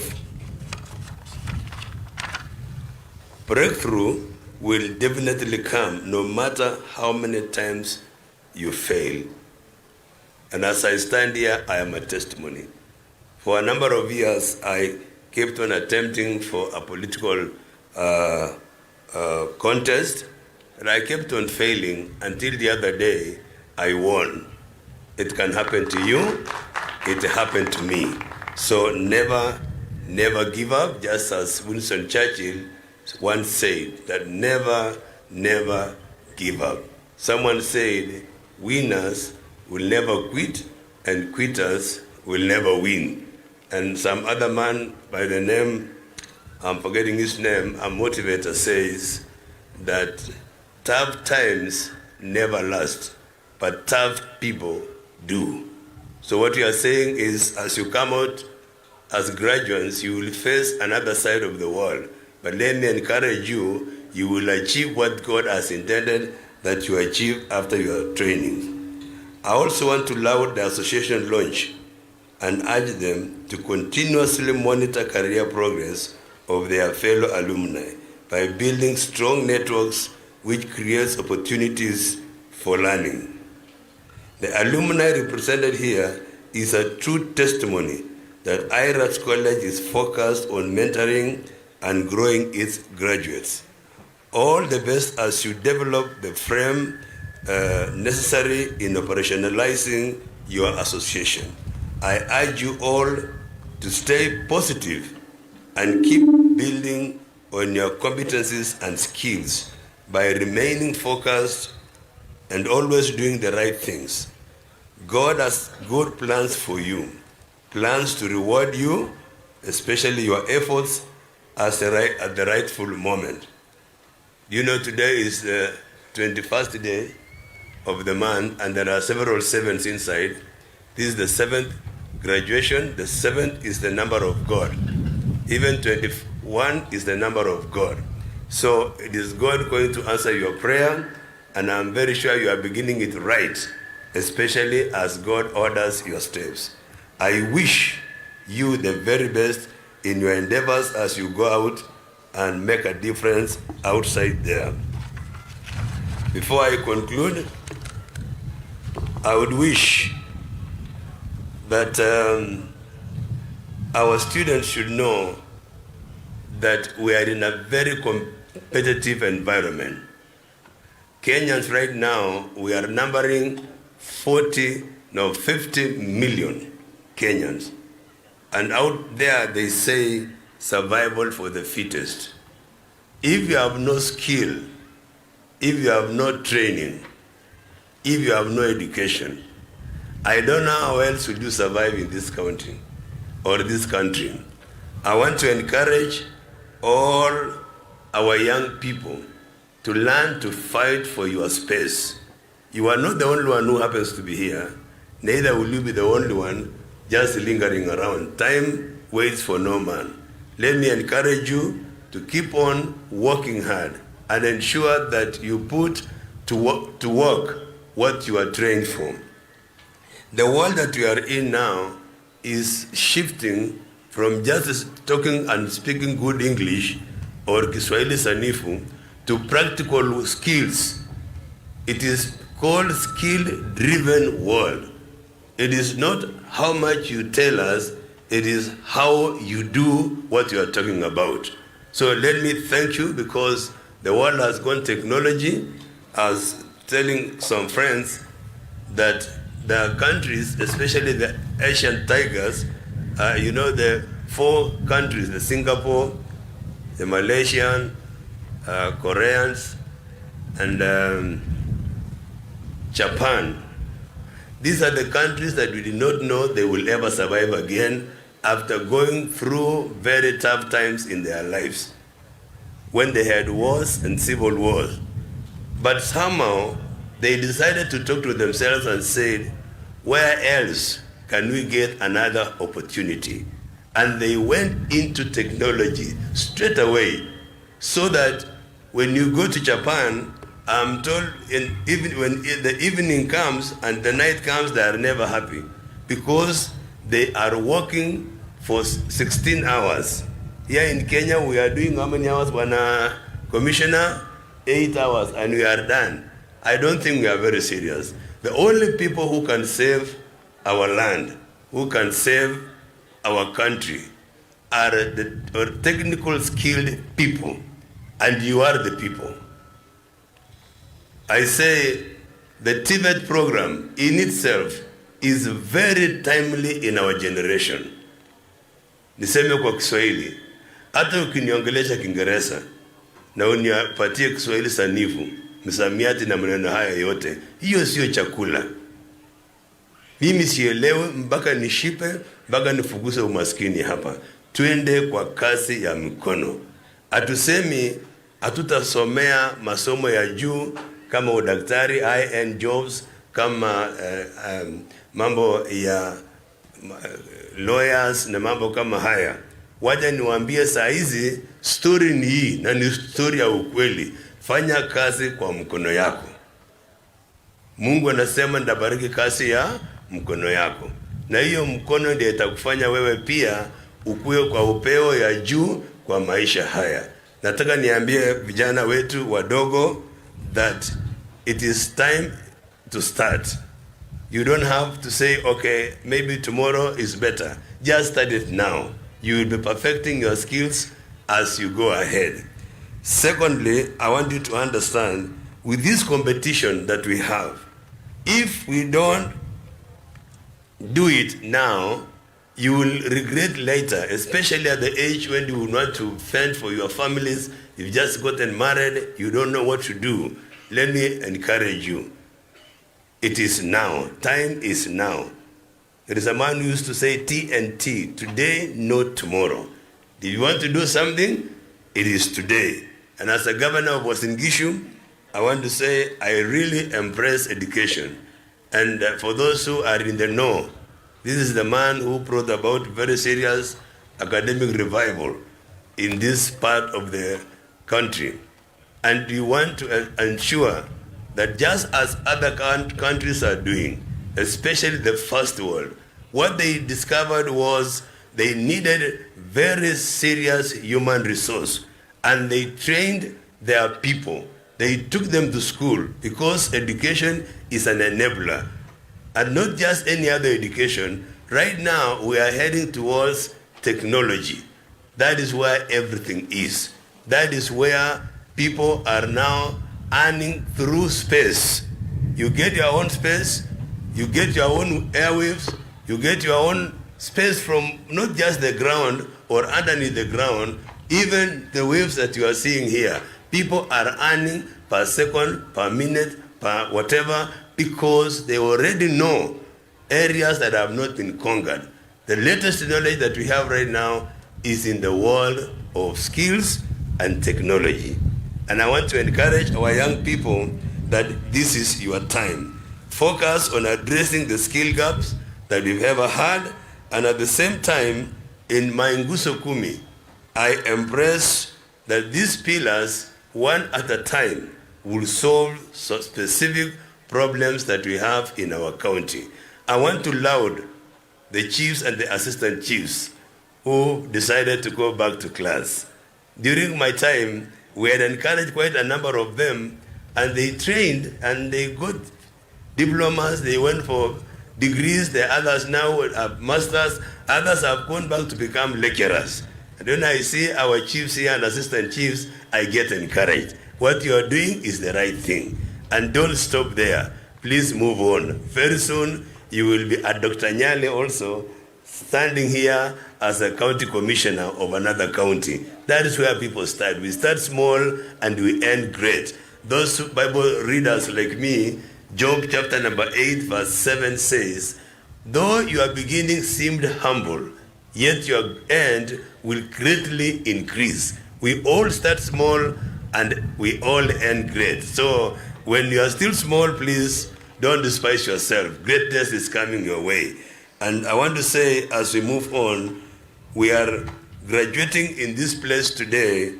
breakthrough will definitely come no matter how many times you fail. And as I stand here, I am a testimony. For a number of years, I kept on attempting for a political contest, and I kept on failing until the other day I won. It can happen to you, it happened to me. So never give up, just as Winston Churchill once said, that never give up. Someone said, winners will never quit and quitters will never win. And some other man by the name, I'm forgetting his name, a motivator, says that tough times never last, but tough people do. So what you are saying is, as you come out as graduates, you will face another side of the world. But let me encourage you, you will achieve what God has intended that you achieve after your training. I also want to laud the association launch and urge them to continuously monitor career progress of their fellow alumni by building strong networks which creates opportunities for learning. The alumni represented here is a true testimony that AIRADS College is focused on mentoring and growing its graduates. All the best as you develop the frame necessary in operationalizing your association. I urge you all to stay positive and keep building on your competencies and skills by remaining focused and always doing the right things. God has good plans for you, plans to reward you, especially your efforts at the rightful moment. You know, today is the 21st day of the month, and there are several sevens inside. This is the 7th graduation. The 7th is the number of God. Even 21 is the number of God. So it is God going to answer your prayer, and I'm very sure you are beginning it right, especially as God orders your steps. I wish you the very best in your endeavors as you go out and make a difference outside there. Before I conclude, I would wish that our students should know that we are in a very competitive environment. Kenyans right now, we are numbering 50 million Kenyans. And out there they say survival for the fittest. If you have no skill, if you have no training, if you have no education, I don't know how else would you survive in this country or this country. I want to encourage all our young people to learn to fight for your space. You are not the only one who happens to be here. Neither will you be the only one just lingering around. Time waits for no man. Let me encourage you to keep on working hard and ensure that you put to work what you are trained for. The world that we are in now is shifting from just talking and speaking good English or Kiswahili sanifu to practical skills. It is called skill-driven world. It is not how much you tell us, it is how you do what you are talking about. So let me thank you, because the world has gone technology. I was telling some friends that the countries, especially the Asian tigers, you know, the 4 countries, the Singapore, the Malaysian, Koreans, and Japan. These are the countries that we did not know they will ever survive again after going through very tough times in their lives, when they had wars and civil wars. But somehow they decided to talk to themselves and said, where else can we get another opportunity? And they went into technology straight away, so that when you go to Japan, I'm told even when the evening comes and the night comes, they are never happy, because they are working for 16 hours. Here in Kenya, we are doing how many hours? Commissioner, 8 hours, and we are done. I don't think we are very serious. The only people who can save our land, who can save our country, are the technical skilled people, and you are the people. I say the TVET program in itself is very timely in our generation. Niseme kwa Kiswahili, hata ukiniongelesha Kiingereza na unipatie Kiswahili sanifu, msamiati na maneno haya yote, hiyo sio chakula. Mimi sielewe mpaka nishipe, mpaka nifukuse umaskini hapa. Twende kwa kasi ya mikono. Hatusemi hatutasomea masomo ya juu kama udaktari, high-end jobs, kama mambo ya lawyers na mambo kama haya. Waja niwaambie saa hizi story ni hii na ni story ya ukweli. Fanya kazi kwa mkono yako. Mungu anasema ndabariki kazi ya mkono yako. Na hiyo mkono ndiyo itakufanya wewe pia ukue kwa upeo ya juu kwa maisha haya. Nataka niambie vijana wetu wadogo that it is time to start. You don't have to say, okay, maybe tomorrow is better. Just start it now. You will be perfecting your skills as you go ahead. Secondly, I want you to understand, with this competition that we have, if we don't do it now, you will regret later, especially at the age when you will want to fend for your families. You've just gotten married, you don't know what to do. Let me encourage you. It is now. Time is now. There is a man who used to say TNT, today, not tomorrow. If you want to do something, it is today. And as a governor of Uasin Gishu, I want to say I really embrace education. And for those who are in the know, this is the man who brought about very serious academic revival in this part of the country. And you want to ensure that just as other countries are doing, especially the first world, what they discovered was they needed very serious human resource, and they trained their people. They took them to school because education is an enabler. And not just any other education. Right now, we are heading towards technology. That is where everything is. That is where people are now earning through space. You get your own space, you get your own airwaves, you get your own space from not just the ground or underneath the ground, even the waves that you are seeing here. People are earning per second, per minute, per whatever, because they already know areas that have not been conquered. The latest knowledge that we have right now is in the world of skills and technology. And I want to encourage our young people that this is your time. Focus on addressing the skill gaps that we've ever had, and at the same time, in my Nguso Kumi, I embrace that these pillars, one at a time, will solve specific problems that we have in our county. I want to laud the chiefs and the assistant chiefs who decided to go back to class. During my time, we had encouraged quite a number of them, and they trained and they got diplomas, they went for degrees, the others now have masters, others have gone back to become lecturers. And when I see our chiefs here and assistant chiefs, I get encouraged. What you are doing is the right thing. And don't stop there. Please move on. Very soon, you will be at Dr. Nyale also, standing here as a county commissioner of another county. That is where people start. We start small and we end great. Those Bible readers like me, Job chapter number 8, verse 7 says, though your beginning seemed humble, yet your end will greatly increase. We all start small and we all end great. So when you are still small, please don't despise yourself. Greatness is coming your way. And I want to say, as we move on, we are graduating in this place today.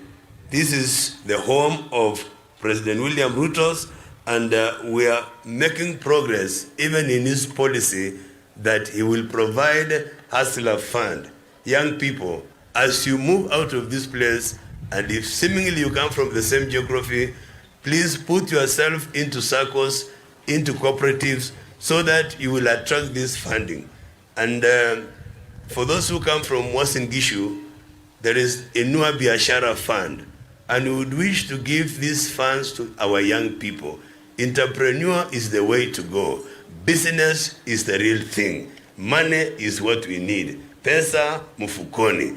This is the home of President William Ruto, and we are making progress even in his policy that he will provide Hustler Fund. Young people, as you move out of this place, and if seemingly you come from the same geography, please put yourself into circles, into cooperatives, so that you will attract this funding. And for those who come from Uasin Gishu, there is a Inua Biashara Fund, and we would wish to give these funds to our young people. Entrepreneur is the way to go. Business is the real thing. Money is what we need. Pesa mfukoni.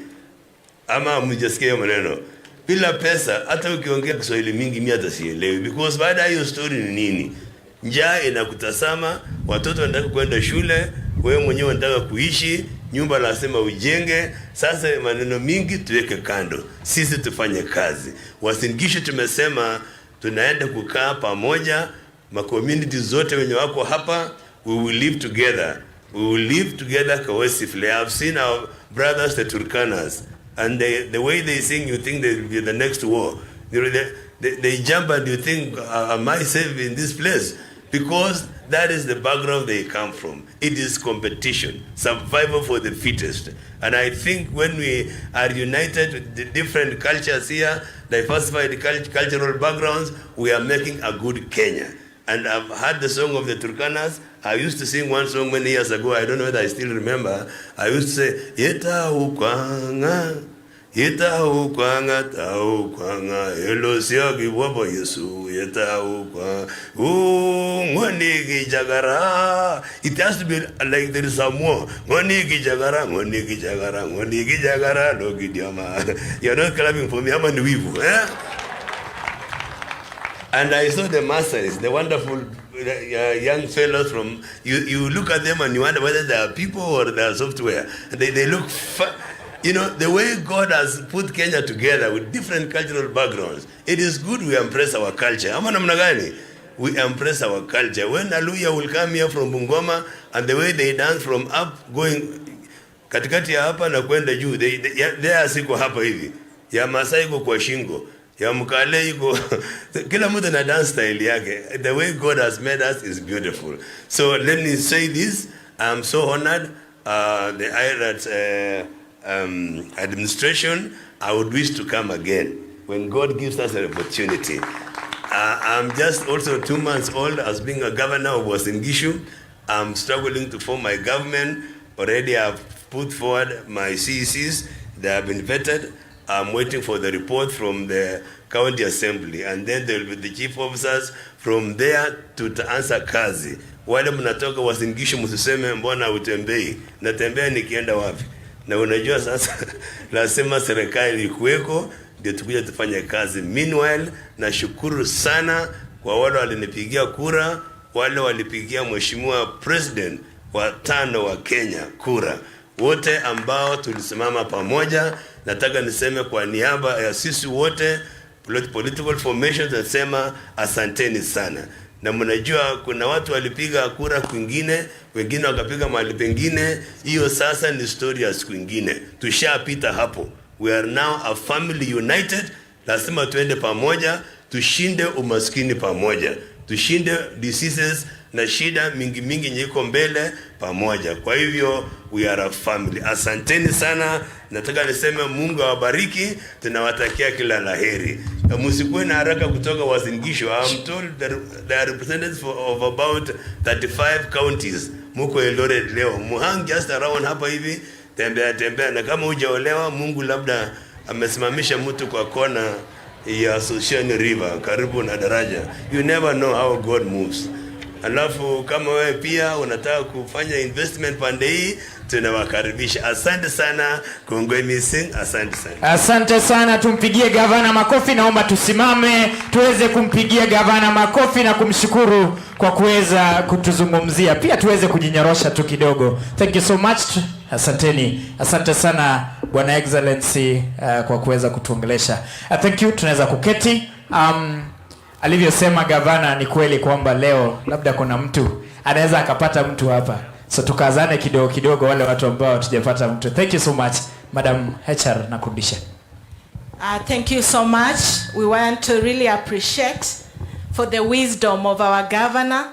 Ama mjasikia maneno. Bila pesa, hata ukiongea Kiswahili mingi mimi hata sielewi, because baada ya hiyo story ni nini? Njaa inakutazama, watoto wanataka kwenda shule, wewe mwenyewe unataka kuishi, nyumba lazima ujenge. Sasa maneno mingi tuweke kando. Sisi tufanye kazi. Uasin Gishu tumesema tunaenda kukaa pamoja, ma communities zote wenye wako hapa, we will live together. We will live together cohesively. I have seen our brothers the Turkanas. And the way they sing, you think they will be the next war. They jump and you think, am I safe in this place? Because that is the background they come from. It is competition, survival for the fittest. And I think when we are united with the different cultures here, diversified cultural backgrounds, we are making a good Kenya. And I've heard the song of the Turkanas. I used to sing one song many years ago. I don't know whether I still remember. I used to say, Yeta ukwanga, Yeta ukwanga, ta ukwanga, elo siagi wabo Yesu, Yeta ukwanga, ngoni jagara. It has to be like there is some more. Ngoni jagara, ngoni jagara, ngoni jagara, no gidiama. You're not clapping for me, I'm on the weave, eh? And I saw the masters, the wonderful young fellows from, you look at them and you wonder whether they are people or they are software. They look, you know, the way God has put Kenya together with different cultural backgrounds, it is good we embrace our culture. Ama namna gani? We embrace our culture. When Aluya will come here from Bungoma and the way they dance from up going, katikati ya hapa na kwenda juu, they are siko hapa hivi. Ya Masai iko kwa shingo. Ya Mkale iko kila mtu na dance style yake. The way God has made us is beautiful. So let me say this, I'm so honored, the AIRADS administration, I would wish to come again when God gives us an opportunity. I'm just also 2 months old as being a governor of Uasin Gishu. I'm struggling to form my government. Already I've put forward my CECs. They have been vetted. I'm waiting for the report from the county assembly, and then there will be the chief officers from there to answer kazi. Wale mnatoka Uasin Gishu msiseme mbona utembei. Natembea nikienda wapi? Na unajua sasa lazima serikali ikuweko ndio tukuje tufanye kazi. Meanwhile, nashukuru sana kwa wale walinipigia kura, wale walipigia mheshimiwa president wa 5 wa Kenya kura. Wote ambao tulisimama pamoja, nataka niseme kwa niaba ya sisi wote political formations, nasema asanteni sana. Na mnajua kuna watu walipiga kura kwingine, wengine wakapiga mahali pengine, hiyo sasa ni story ya siku nyingine. Tushapita hapo. We are now a family united. Lazima tuende pamoja, tushinde umaskini pamoja, tushinde diseases na shida mingi nyiko mbele pamoja. Kwa hivyo we are a family. Asanteni sana. Nataka niseme Mungu awabariki. Tunawatakia kila laheri. Msikuwe na haraka kutoka Uasin Gishu. I'm told that there are representatives of about 35 counties. Muko Eldoret leo. Muhang just around hapa hivi. Tembea. Na kama hujaolewa, Mungu labda amesimamisha mtu kwa kona ya Ocean River karibu na daraja. You never know how God moves. Alafu kama wewe pia unataka kufanya investment pande hii, tunawakaribisha. Asante sana. Kongwe missing. Asante sana.
Asante sana. Tumpigie gavana makofi. Naomba tusimame tuweze kumpigia gavana makofi na kumshukuru kwa kuweza kutuzungumzia. Pia tuweze kujinyorosha tu kidogo. Thank you so much. Asanteni. Asante sana Bwana Excellency kwa kuweza kutuongelesha. Thank you. Tunaweza kuketi. Alivyosema gavana ni kweli kwamba leo labda kuna mtu anaweza akapata mtu hapa. So tukazane kidogo wale watu ambao tujapata mtu. Thank you so much Madam HR nakurudisha.
Thank you so much. We want to really appreciate for the wisdom of our governor.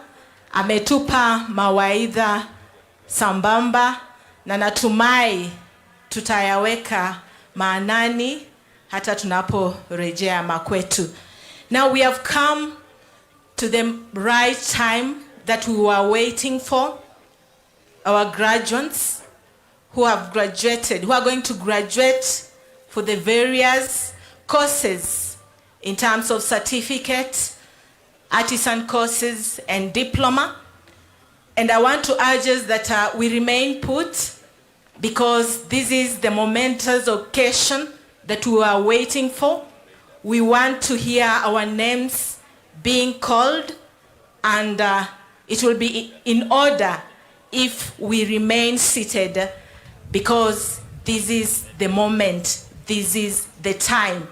Ametupa mawaidha sambamba na natumai tutayaweka maanani hata tunaporejea makwetu. Now we have come to the right time that we were waiting for. Our graduates who have graduated, who are going to graduate for the various courses in terms of certificate, artisan courses and diploma. And I want to urge us that we remain put, because this is the momentous occasion that we are waiting for. We want to hear our names being called, and it will be in order if we remain seated, because this is the moment, this is the time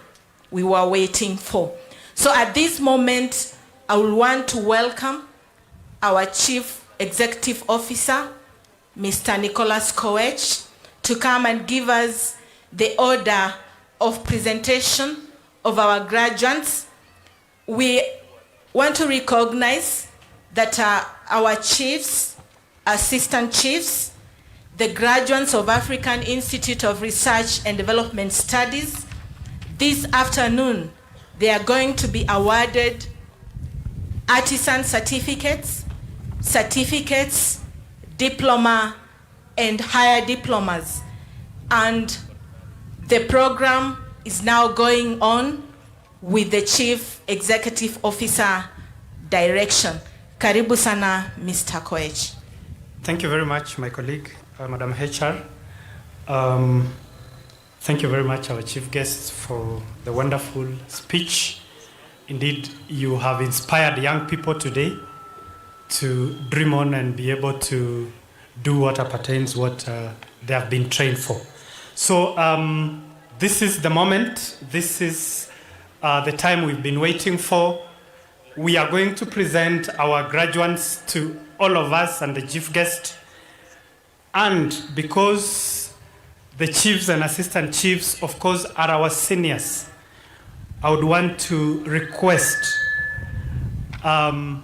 we were waiting for. So at this moment, I will want to welcome our Chief Executive Officer, Mr. Nicholas Koech, to come and give us the order of presentation of our graduates. We want to recognize that our chiefs, assistant chiefs, the graduates of African Institute of Research and Development Studies, this afternoon, they are going to be awarded artisan certificates, diploma, and higher diplomas. And the program is now going on with the Chief Executive Officer direction. Karibu sana, Mr. Koech.
Thank you very much, my colleague, Madam HR. Thank you very much, our chief guests, for the wonderful speech. Indeed, you have inspired young people today to dream on and be able to do what appertains what they have been trained for. So this is the moment. This is the time we've been waiting for. We are going to present our graduates to all of us and the chief guest. And because the chiefs and assistant chiefs, of course, are our seniors, I would want to request the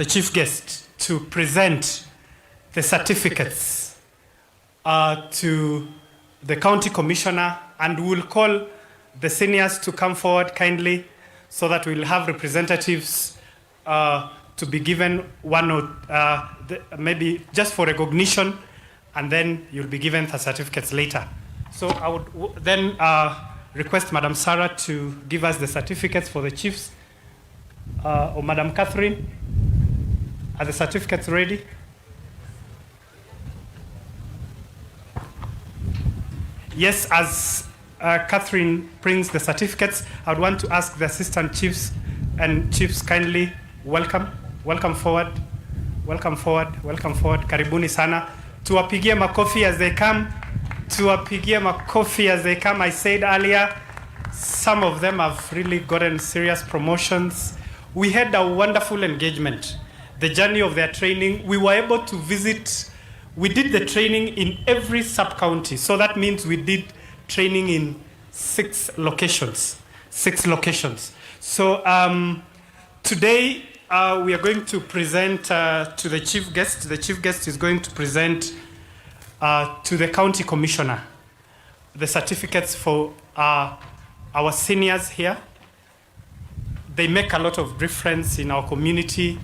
chief guest to present the certificates to the county commissioner, and we'll call the seniors to come forward kindly so that we'll have representatives to be given one or maybe just for recognition, and then you'll be given the certificates later. So I would then request Madam Sarah to give us the certificates for the chiefs. Or Madam Catherine, are the certificates ready? Yes, as Catherine brings the certificates, I would want to ask the assistant chiefs and chiefs kindly welcome forward, karibuni sana. Tuwapigie makofi as they come. I said earlier, some of them have really gotten serious promotions. We had a wonderful engagement. The journey of their training, we were able to visit, we did the training in every sub-county. So that means we did training in 6 locations. So today we are going to present to the chief guest. The chief guest is going to present to the county commissioner the certificates for our seniors here. They make a lot of difference in our community.